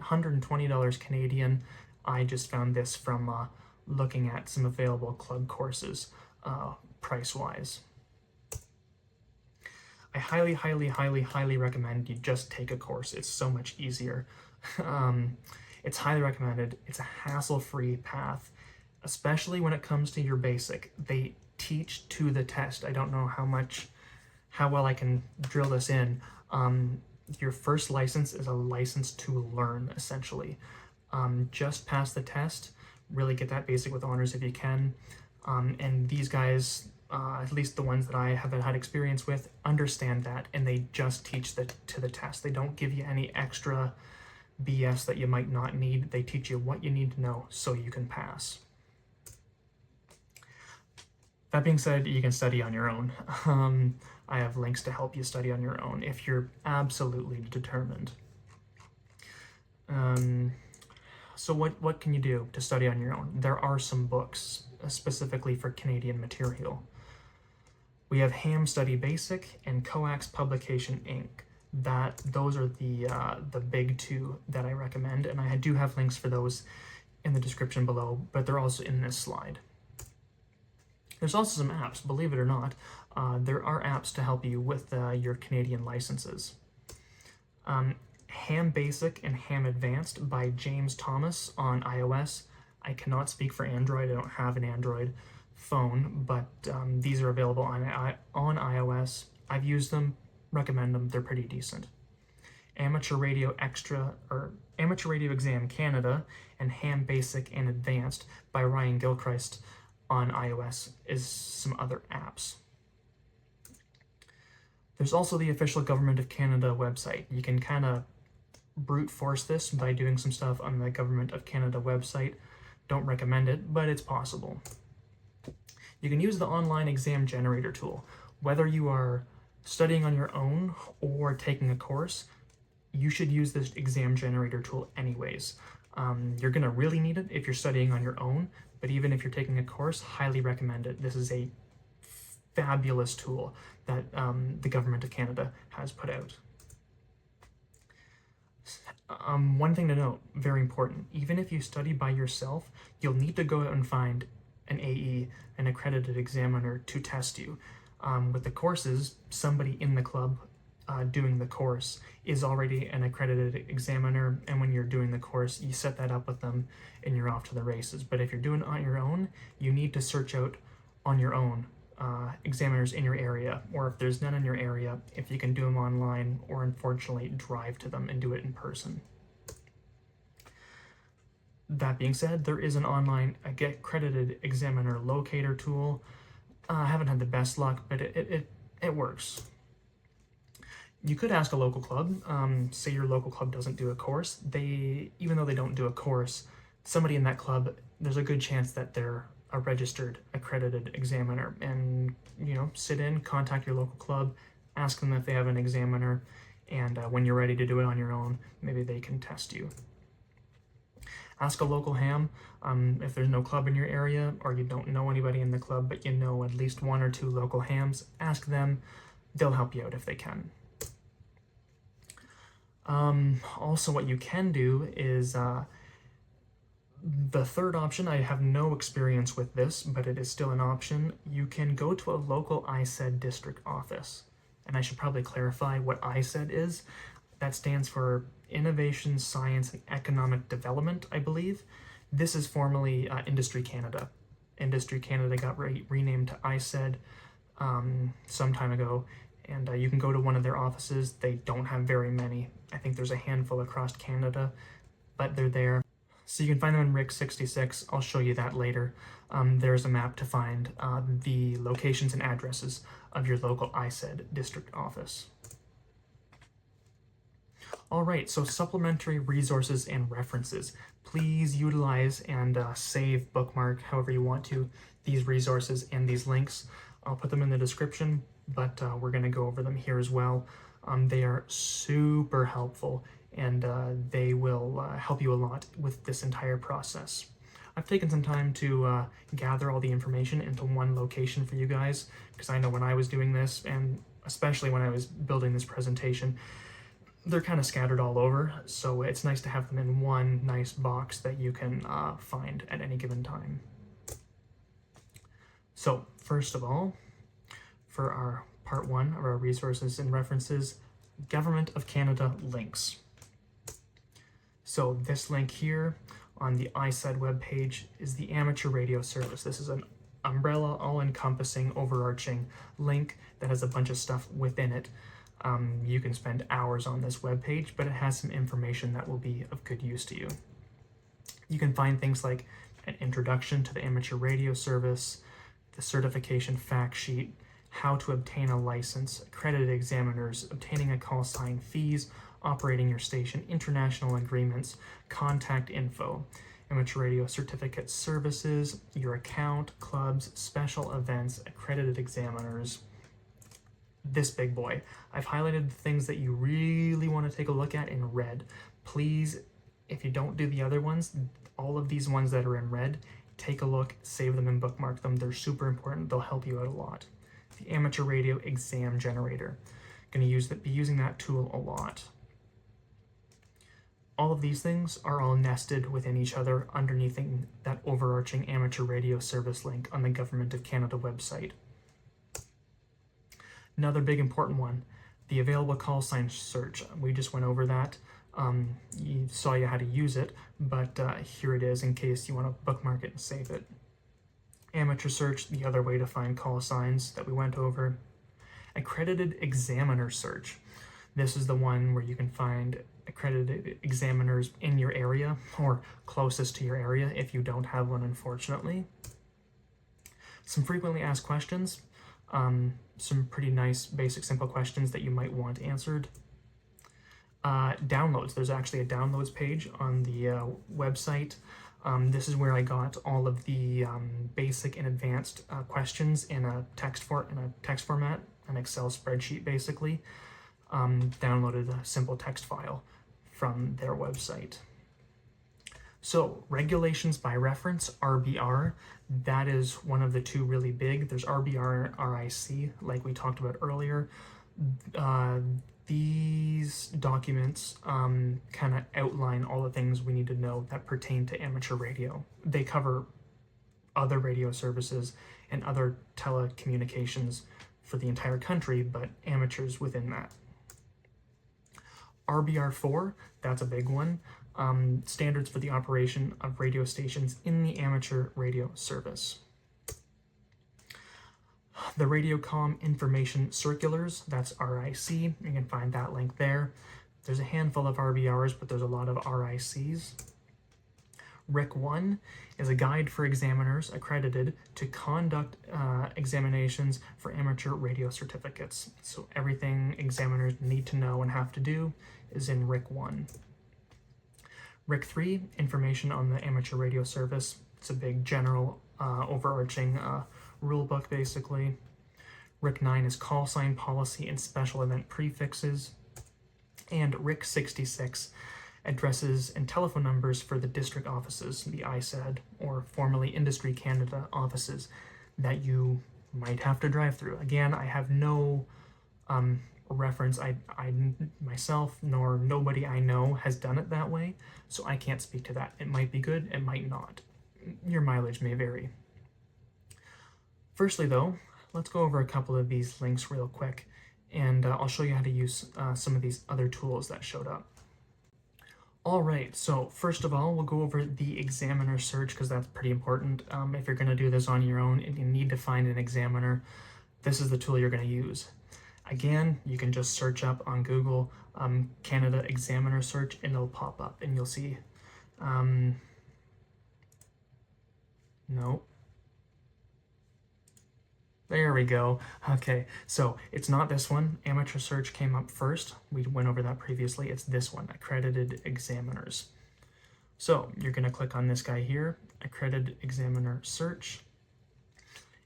$120 Canadian. I just found this from looking at some available club courses price-wise. I highly, highly, highly, highly recommend you just take a course. It's so much easier. It's highly recommended. It's a hassle-free path, especially when it comes to your basic. They teach to the test. I don't know how well I can drill this in. Your first license is a license to learn, essentially. Just pass the test, really get that basic with honors if you can. And these guys, at least the ones that I haven't had experience with, understand that, and they just teach to the test. They don't give you any extra BS that you might not need. They teach you what you need to know so you can pass. That being said, you can study on your own. I have links to help you study on your own if you're absolutely determined. So what can you do to study on your own? There are some books specifically for Canadian material. We have Ham Study Basic and Coax Publication Inc. Those are the big two that I recommend, and I do have links for those in the description below, but they're also in this slide. There's also some apps, believe it or not. There are apps to help you with your Canadian licenses. Ham Basic and Ham Advanced by James Thomas on iOS. I cannot speak for Android. I don't have an Android phone, but these are available on iOS. I've used them, recommend them. They're pretty decent. Amateur Radio Exam Canada and Ham Basic and Advanced by Ryan Gilchrist on iOS is some other apps. There's also the official Government of Canada website. You can kind of brute force this by doing some stuff on the Government of Canada website. Don't recommend it, but it's possible. You can use the online exam generator tool. Whether you are studying on your own or taking a course, you should use this exam generator tool anyways. You're gonna really need it if you're studying on your own, but even if you're taking a course, highly recommend it. This is a fabulous tool that the Government of Canada has put out. One thing to note, very important, even if you study by yourself, you'll need to go out and find an AE, an accredited examiner, to test you. With the courses, somebody in the club doing the course is already an accredited examiner, and when you're doing the course, you set that up with them and you're off to the races. But if you're doing it on your own, you need to search out on your own examiners in your area, or if there's none in your area, if you can do them online, or unfortunately drive to them and do it in person. That being said, there is an online accredited examiner locator tool. I haven't had the best luck, but it works. You could ask a local club. Say your local club doesn't do a course. Even though they don't do a course, somebody in that club, there's a good chance that they're a registered accredited examiner, and sit in, contact your local club, ask them if they have an examiner, and when you're ready to do it on your own, maybe they can test you. Ask a local ham. If there's no club in your area, or you don't know anybody in the club, but you know at least one or two local hams, ask them. They'll help you out if they can. Also, what you can do is the third option. I have no experience with this, but it is still an option. You can go to a local ISED district office. And I should probably clarify what ISED is. That stands for Innovation, Science, and Economic Development, I believe. This is formerly Industry Canada. Industry Canada got renamed to ISED some time ago, and you can go to one of their offices. They don't have very many. I think there's a handful across Canada, but they're there. So you can find them in RIC 66. I'll show you that later. There's a map to find the locations and addresses of your local ISED district office. All right, so supplementary resources and references. Please utilize and save, bookmark, however you want to, these resources and these links. I'll put them in the description, but we're gonna go over them here as well. They are super helpful, and they will help you a lot with this entire process. I've taken some time to gather all the information into one location for you guys, because I know when I was doing this, and especially when I was building this presentation, they're kind of scattered all over, so it's nice to have them in one nice box that you can find at any given time. So first of all, for our part one of our resources and references, Government of Canada links. So this link here on the ISED webpage is the Amateur Radio Service. This is an umbrella, all-encompassing, overarching link that has a bunch of stuff within it. You can spend hours on this webpage, but it has some information that will be of good use to you. You can find things like an introduction to the Amateur Radio Service, the certification fact sheet, how to obtain a license, accredited examiners, obtaining a call sign, fees, operating your station, international agreements, contact info, amateur radio certificate services, your account, clubs, special events, accredited examiners. This big boy. I've highlighted the things that you really want to take a look at in red. Please If you don't do the other ones, all of these ones that are in red, take a look, save them and bookmark them. They're super important. They'll help you out a lot. The Amateur Radio Exam Generator. Going to be using that tool a lot. All of these things are all nested within each other underneath that overarching amateur radio service link on the Government of Canada website. Another big important one, the available call sign search. We just went over that. You saw how to use it, but here it is in case you want to bookmark it and save it. Amateur search, the other way to find call signs that we went over. Accredited examiner search. This is the one where you can find accredited examiners in your area or closest to your area if you don't have one, unfortunately. Some frequently asked questions. Some pretty nice, basic, simple questions that you might want answered. Downloads. There's actually a downloads page on the website. This is where I got all of the basic and advanced questions in a text format, an Excel spreadsheet basically. Downloaded a simple text file from their website. So regulations by reference, RBR, that is one of the two really big. There's RBR and RIC, like we talked about earlier. These documents kind of outline all the things we need to know that pertain to amateur radio. They cover other radio services and other telecommunications for the entire country, but amateurs within that. RBR4, that's a big one. Standards for the operation of radio stations in the amateur radio service. The Raciocom Information Circulars, that's RIC. You can find that link there. There's a handful of RBRs, but there's a lot of RICs. RIC 1 is a guide for examiners accredited to conduct examinations for amateur radio certificates. So everything examiners need to know and have to do is in RIC 1. RIC 3, information on the amateur radio service. It's a big general overarching rule book basically. RIC 9 is call sign policy and special event prefixes. And RIC 66 addresses and telephone numbers for the district offices, the ISAD, or formerly Industry Canada offices that you might have to drive through. Again, I have no reference. I myself nor nobody I know has done it that way, so I can't speak to that. It might be good, it might not. Your mileage may vary. Firstly though, let's go over a couple of these links real quick, and I'll show you how to use some of these other tools that showed up. All right, so first of all, we'll go over the examiner search because that's pretty important. If you're going to do this on your own and you need to find an examiner, this is the tool you're going to use. Again, you can just search up on Google Canada Examiner Search and it'll pop up and you'll see. No. There we go. Okay, so it's not this one. Amateur search came up first. We went over that previously. It's this one, accredited examiners. So you're going to click on this guy here, accredited examiner search.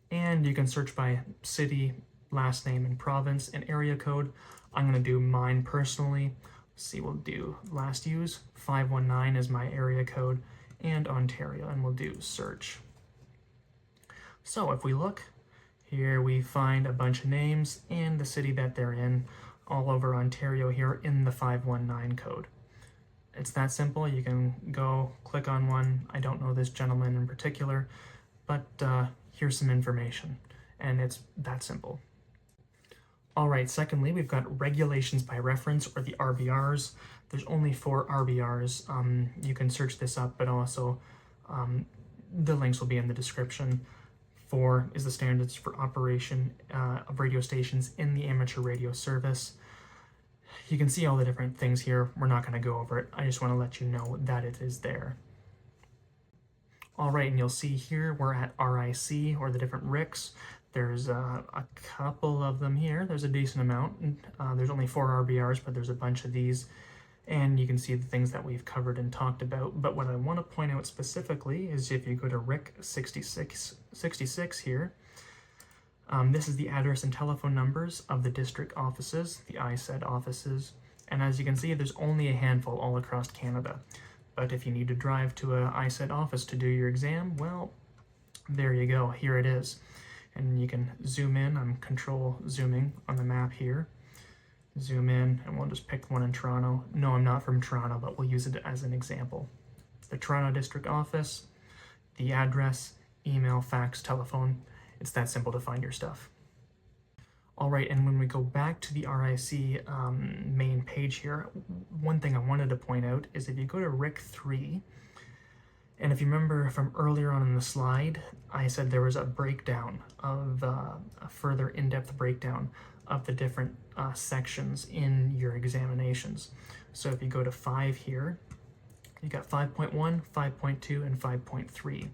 And you can search by city, last name, and province, and area code. I'm going to do mine personally. Let's see, we'll do last use. 519 is my area code, and Ontario, and we'll do search. So if we look, here we find a bunch of names and the city that they're in all over Ontario here in the 519 code. It's that simple. You can go click on one. I don't know this gentleman in particular, but here's some information, and it's that simple. All right, secondly, we've got regulations by reference, or the RBRs. There's only 4 RBRs. You can search this up, but also the links will be in the description. 4 is the standards for operation of radio stations in the amateur radio service. You can see all the different things here. We're not going to go over it. I just want to let you know that it is there. All right, and you'll see here we're at RIC, or the different RICs. There's a couple of them here. There's a decent amount. There's only 4 RBRs, but there's a bunch of these. And you can see the things that we've covered and talked about. But what I want to point out specifically is if you go to RIC 66 here, this is the address and telephone numbers of the district offices, the ISAD offices. And as you can see, there's only a handful all across Canada. But if you need to drive to a ISET office to do your exam, well, there you go, here it is. And you can zoom in, I'm control zooming on the map here. Zoom in, and we'll just pick one in Toronto. No, I'm not from Toronto, but we'll use it as an example. The Toronto District Office, the address, email, fax, telephone. It's that simple to find your stuff. All right, and when we go back to the RIC main page here, one thing I wanted to point out is if you go to RIC 3, and if you remember from earlier on in the slide, I said there was a breakdown of a further in-depth breakdown of the different sections in your examinations. So if you go to 5 here, you got 5.1, 5.2, and 5.3.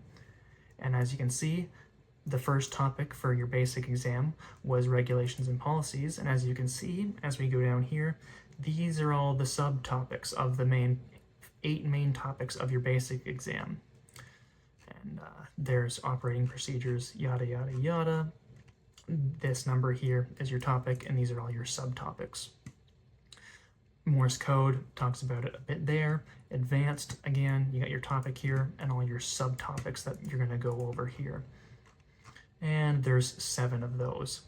And as you can see, the first topic for your basic exam was regulations and policies. And as you can see, as we go down here, these are all the subtopics of the 8 main topics of your basic exam. And there's operating procedures, yada, yada, yada. This number here is your topic, and these are all your subtopics. Morse code talks about it a bit there. Advanced, again, you got your topic here and all your subtopics that you're going to go over here. And there's 7 of those.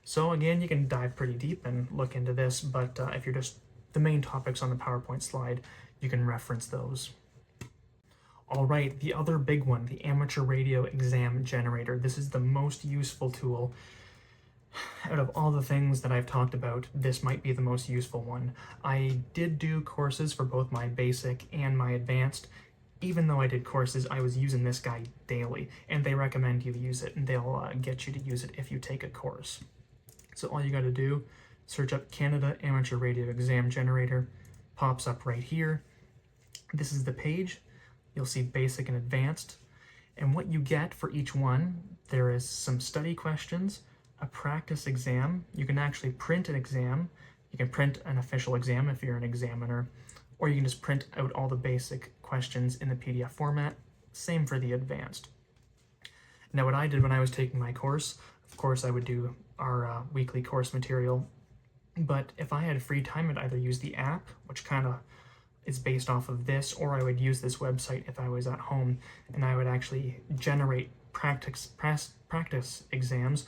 So again, you can dive pretty deep and look into this, but if you're just the main topics on the PowerPoint slide, you can reference those. All right, the other big one, the Amateur Radio Exam Generator. This is the most useful tool. Out of all the things that I've talked about, this might be the most useful one. I did do courses for both my basic and my advanced. Even though I did courses, I was using this guy daily, and they recommend you use it, and they'll get you to use it if you take a course. So all you got to do, search up Canada Amateur Radio Exam Generator, pops up right here. This is the page. You'll see basic and advanced, and what you get for each one, there is some study questions, a practice exam. You can actually print an exam. You can print an official exam if you're an examiner, or you can just print out all the basic questions in the PDF format. Same for the advanced. Now what I did when I was taking my course, of course I would do our weekly course material, but if I had free time, I'd either use the app, which kind of is based off of this, or I would use this website if I was at home, and I would actually generate practice exams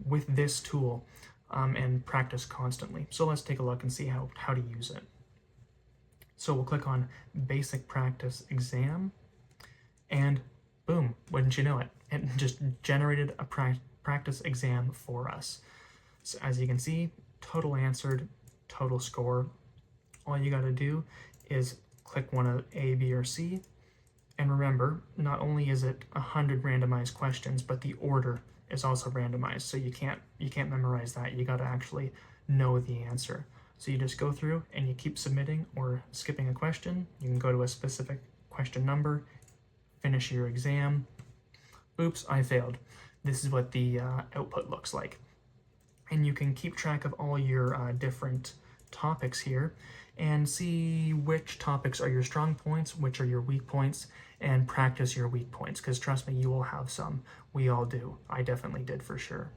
with this tool and practice constantly. So let's take a look and see how to use it. So we'll click on Basic Practice Exam, and boom, wouldn't you know it, it just generated a practice exam for us. So as you can see, total answered, total score. All you got to do is click one of A, B, or C, and remember, not only is it 100 randomized questions, but the order is also randomized, so you can't memorize that. You got to actually know the answer. So you just go through and you keep submitting or skipping a question. You can go to a specific question number, finish your exam. Oops, I failed. This is what the output looks like. And you can keep track of all your different topics here and see which topics are your strong points, which are your weak points, and practice your weak points, because trust me, you will have some. We all do. I definitely did for sure.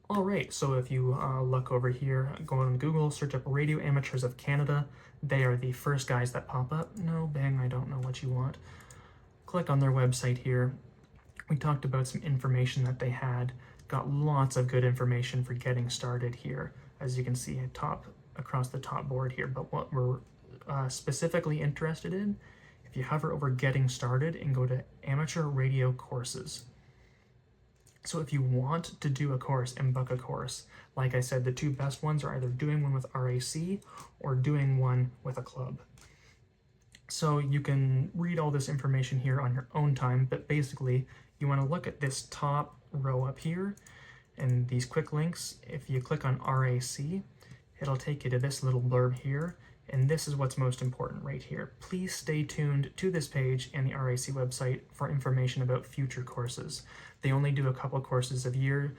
All right, so if you look over here, go on Google, search up Radio Amateurs of Canada. They are the first guys that pop up. No, bang, I don't know what you want. Click on their website here. We talked about some information that they had. Got lots of good information for getting started here, as you can see across the top board here. But what we're specifically interested in, if you hover over Getting Started and go to Amateur Radio Courses. So if you want to do a course and book a course, like I said, the 2 best ones are either doing one with RAC or doing one with a club. So you can read all this information here on your own time, but basically you want to look at this top row up here and these quick links. If you click on RAC, it'll take you to this little blurb here, and this is what's most important right here. Please stay tuned to this page and the RAC website for information about future courses. They only do a couple courses a year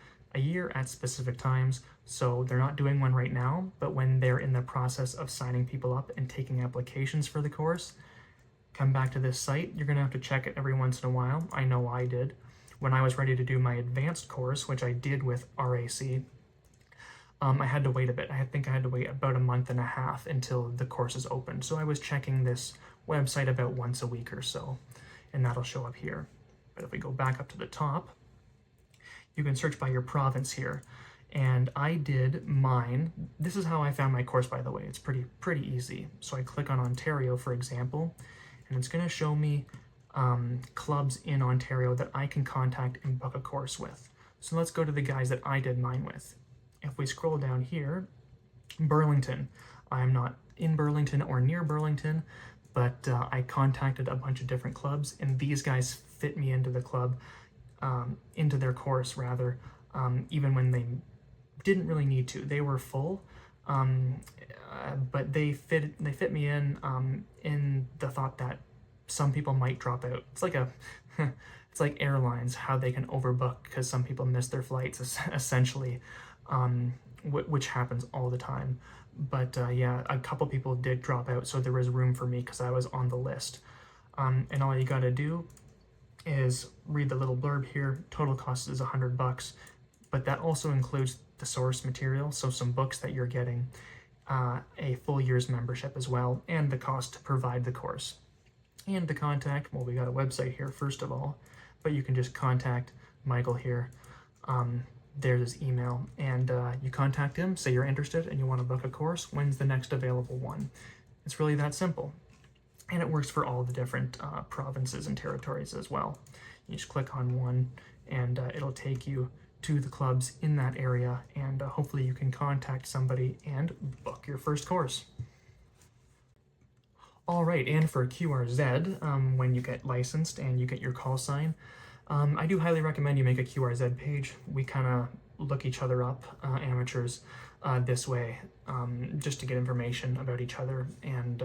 at specific times, so they're not doing one right now, but when they're in the process of signing people up and taking applications for the course, come back to this site. You're going to have to check it every once in a while. I know I did. When I was ready to do my advanced course, which I did with RAC, I had to wait a bit. I think I had to wait about a month and a half until the courses opened. So I was checking this website about once a week or so, and that'll show up here. But if we go back up to the top, you can search by your province here. And I did mine. This is how I found my course, by the way. It's pretty easy. So I click on Ontario, for example, and it's going to show me clubs in Ontario that I can contact and book a course with. So let's go to the guys that I did mine with. If we scroll down here, Burlington. I'm not in Burlington or near Burlington, but I contacted a bunch of different clubs, and these guys fit me into the club, into their course rather, even when they didn't really need to. They were full, but they fit me in the thought that some people might drop out. It's like it's like airlines, how they can overbook because some people miss their flights, essentially, which happens all the time. But yeah, a couple people did drop out, so there was room for me because I was on the list. And all you gotta do is read the little blurb here. Total cost is $100, but that also includes the source material, so some books that you're getting, a full year's membership as well, and the cost to provide the course. And the contact, well, we got a website here first of all, but you can just contact Michael here. There's his email, and you contact him, say you're interested and you want to book a course. When's the next available one? It's really that simple. And it works for all the different provinces and territories as well. You just click on one, and it'll take you to the clubs in that area, and hopefully you can contact somebody and book your first course. All right, and for QRZ, when you get licensed and you get your call sign, I do highly recommend you make a QRZ page. We kind of look each other up, amateurs, this way, just to get information about each other. And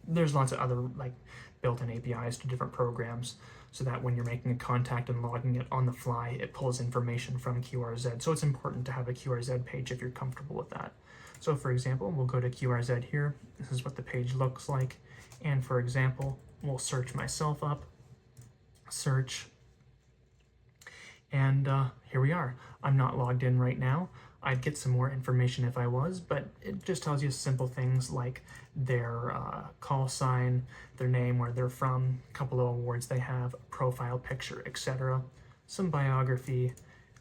there's lots of other like built-in APIs to different programs, so that when you're making a contact and logging it on the fly, it pulls information from QRZ. So it's important to have a QRZ page if you're comfortable with that. So for example, we'll go to QRZ here. This is what the page looks like. And for example, we'll search myself up, search, and here we are. I'm not logged in right now. I'd get some more information if I was, but it just tells you simple things like their call sign, their name, where they're from, a couple of awards they have, profile picture, etc. Some biography,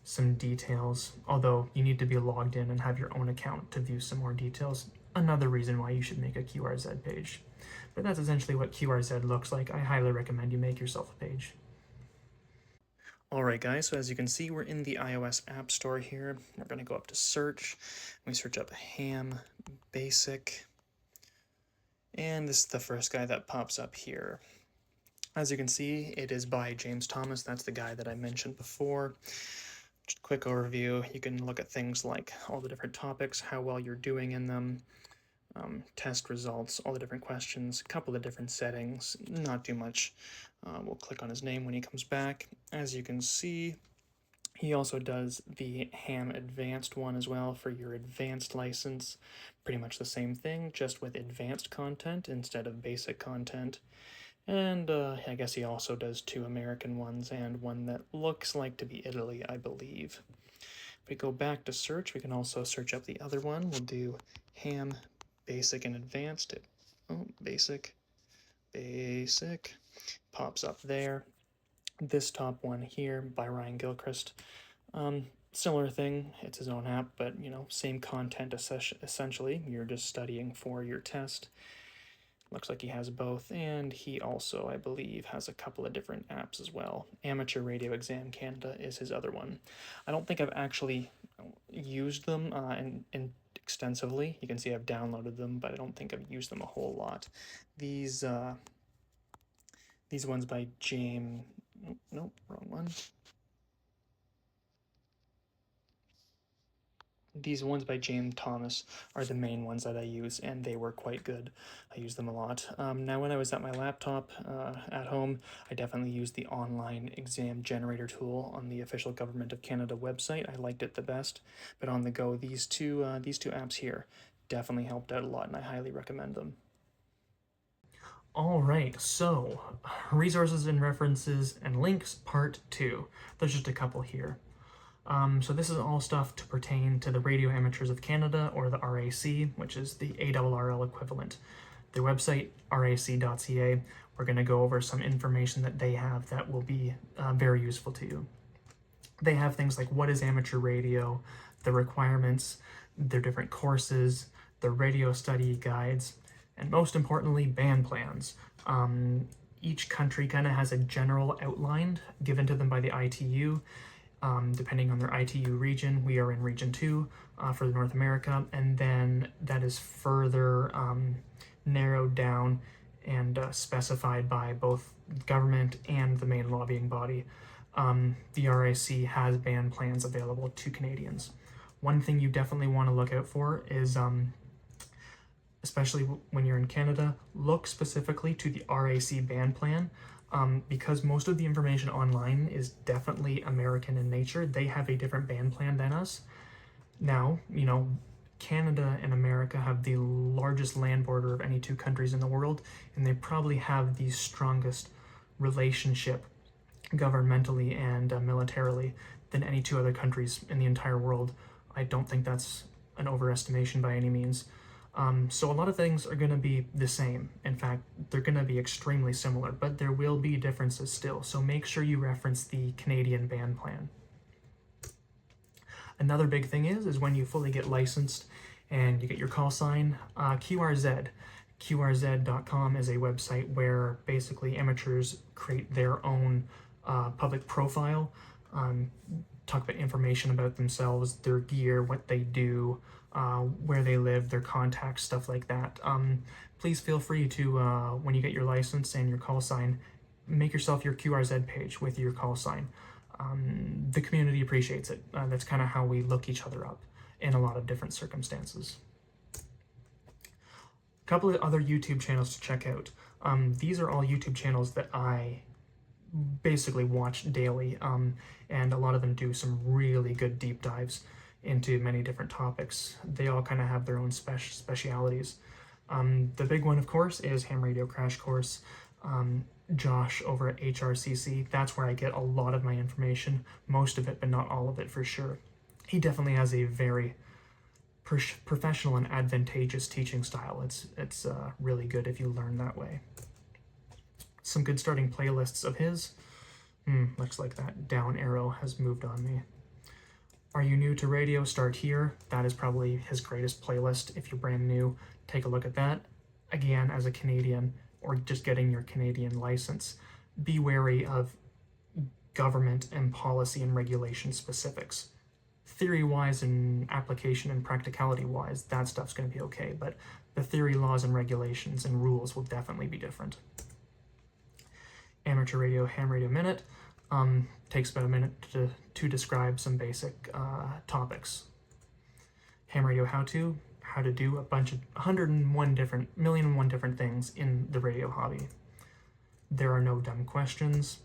some details, although you need to be logged in and have your own account to view some more details. Another reason why you should make a QRZ page. But that's essentially what QRZ looks like. I highly recommend you make yourself a page. Alright guys, so as you can see, we're in the iOS App Store here. We're going to go up to search. We search up ham, basic, and this is the first guy that pops up here. As you can see, it is by James Thomas. That's the guy that I mentioned before. Just a quick overview. You can look at things like all the different topics, how well you're doing in them, test results, all the different questions, a couple of different settings, not too much. We'll click on his name when he comes back. As you can see, he also does the ham advanced one as well for your advanced license. Pretty much the same thing, just with advanced content instead of basic content. And I guess he also does 2 American ones and one that looks like to be Italy, I believe. If we go back to search, we can also search up the other one. We'll do ham, basic, and advanced. Oh, basic, pops up there. This top one here by Ryan Gilchrist, similar thing, it's his own app, but you know, same content essentially. You're just studying for your test. Looks like he has both, and he also, I believe, has a couple of different apps as well. Amateur Radio Exam Canada is his other one. I don't think I've actually used them extensively. You can see I've downloaded them, but I don't think I've used them a whole lot. These ones by James, nope, wrong one. These ones by James Thomas are the main ones that I use, and they were quite good. I use them a lot. Now, when I was at my laptop at home, I definitely used the online exam generator tool on the official Government of Canada website. I liked it the best, but on the go, these two apps here definitely helped out a lot, and I highly recommend them. All right, so resources and references and links, part 2. There's just a couple here. So this is all stuff to pertain to the Radio Amateurs of Canada, or the RAC, which is the ARRL equivalent. Their website, rac.ca, we're going to go over some information that they have that will be very useful to you. They have things like what is amateur radio, the requirements, their different courses, their radio study guides, and most importantly, band plans. Each country kind of has a general outline given to them by the ITU. Depending on their ITU region, we are in Region 2 for North America, and then that is further narrowed down and specified by both government and the main lobbying body. The RAC has band plans available to Canadians. One thing you definitely want to look out for is, especially when you're in Canada, look specifically to the RAC band plan. Because most of the information online is definitely American in nature. They have a different band plan than us. Now, you know, Canada and America have the largest land border of any two countries in the world, and they probably have the strongest relationship governmentally and militarily than any two other countries in the entire world. I don't think that's an overestimation by any means. So a lot of things are going to be the same. In fact, they're going to be extremely similar, but there will be differences still. So make sure you reference the Canadian band plan. Another big thing is when you fully get licensed and you get your call sign, QRZ. QRZ.com is a website where basically amateurs create their own public profile, talk about information about themselves, their gear, what they do, where they live, their contacts, stuff like that. Please feel free to, when you get your license and your call sign, make yourself your QRZ page with your call sign. The community appreciates it. That's kind of how we look each other up in a lot of different circumstances. A couple of other YouTube channels to check out. These are all YouTube channels that I basically watch daily, and a lot of them do some really good deep dives into many different topics. They all kind of have their own specialities. The big one, of course, is Ham Radio Crash Course. Josh over at HRCC, that's where I get a lot of my information, most of it, but not all of it for sure. He definitely has a very professional and advantageous teaching style. It's really good if you learn that way. Some good starting playlists of his. Looks like that down arrow has moved on me. Are you new to radio? Start here. That is probably his greatest playlist. If you're brand new, take a look at that. Again, as a Canadian, or just getting your Canadian license, be wary of government and policy and regulation specifics. Theory-wise and application and practicality-wise, that stuff's going to be okay, but the theory, laws, and regulations and rules will definitely be different. Amateur Radio, Ham Radio Minute. Takes about a minute to describe some basic topics. Ham Radio How To do a bunch of 101 different things in the radio hobby. There are no dumb questions.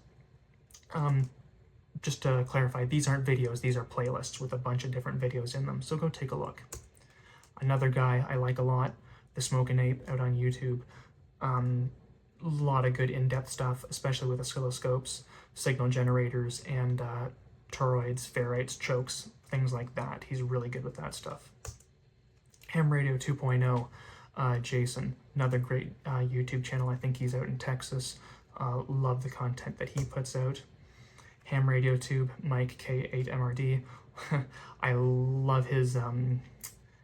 Just to clarify, these aren't videos, these are playlists with a bunch of different videos in them, so go take a look. Another guy I like a lot, The Smokin' Ape, out on YouTube. A lot of good in-depth stuff, especially with oscilloscopes, signal generators, and toroids, ferrites, chokes, things like that. He's really good with that stuff. Ham Radio 2.0, Jason, another great YouTube channel. I think he's out in Texas. Love the content that he puts out. Ham Radio Tube, Mike K8MRD. I love his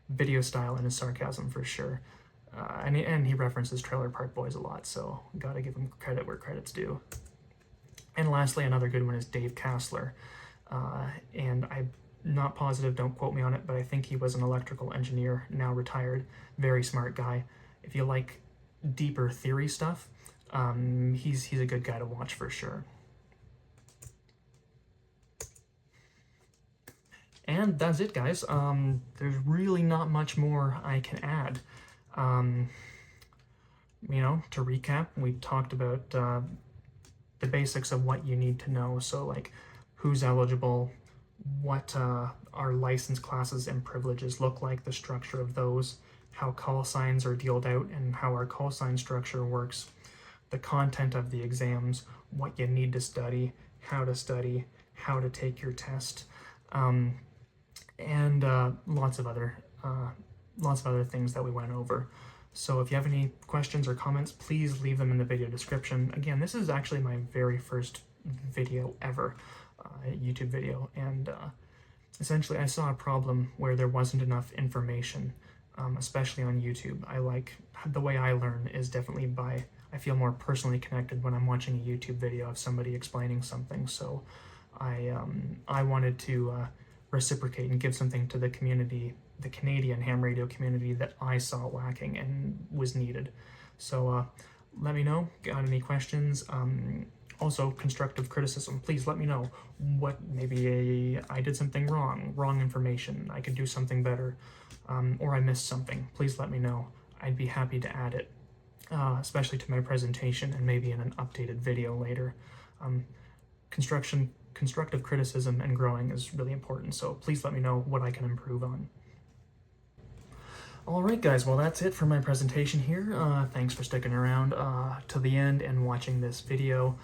video style and his sarcasm for sure. And he references Trailer Park Boys a lot, so gotta give him credit where credit's due. And lastly, another good one is Dave Kassler. And I'm not positive, don't quote me on it, but I think he was an electrical engineer, now retired. Very smart guy. If you like deeper theory stuff, he's a good guy to watch for sure. And that's it, guys. There's really not much more I can add. You know, to recap, we talked about the basics of what you need to know. So like who's eligible, what our license classes and privileges look like, the structure of those, how call signs are dealt out and how our call sign structure works, the content of the exams, what you need to study, how to take your test, and lots of other things that we went over. So if you have any questions or comments, please leave them in the video description. Again, this is actually my very first video ever, YouTube video, and essentially I saw a problem where there wasn't enough information, especially on YouTube. The way I learn is definitely I feel more personally connected when I'm watching a YouTube video of somebody explaining something, so I wanted to reciprocate and give something to the community, the Canadian ham radio community, that I saw lacking and was needed. So let me know, got any questions? Also, constructive criticism, please let me know what maybe I did something wrong information, I could do something better, or I missed something. Please let me know. I'd be happy to add it, especially to my presentation and maybe in an updated video later. Constructive criticism and growing is really important, so please let me know what I can improve on. Alright guys, well that's it for my presentation here. Thanks for sticking around till the end and watching this video.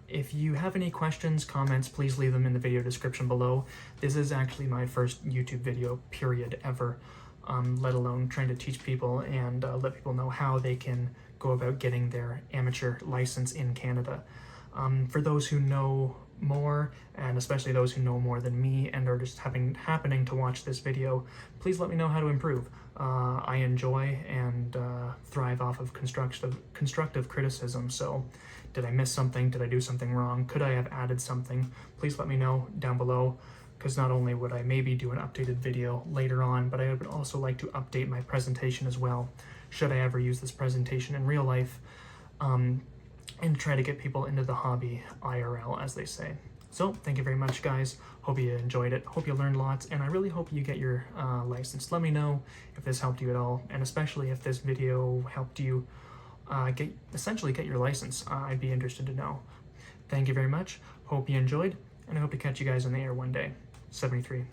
If you have any questions, comments, please leave them in the video description below. This is actually my first YouTube video period ever, let alone trying to teach people and let people know how they can go about getting their amateur license in Canada. For those who know more, and especially those who know more than me and are just happening to watch this video, please let me know how to improve. I enjoy and thrive off of constructive criticism, so did I miss something? Did I do something wrong? Could I have added something? Please let me know down below, because not only would I maybe do an updated video later on, but I would also like to update my presentation as well, should I ever use this presentation in real life, and try to get people into the hobby IRL, as they say. So thank you very much guys, hope you enjoyed it, hope you learned lots, and I really hope you get your license. Let me know if this helped you at all, and especially if this video helped you essentially get your license. I'd be interested to know. Thank you very much, hope you enjoyed, and I hope to catch you guys on the air one day. 73.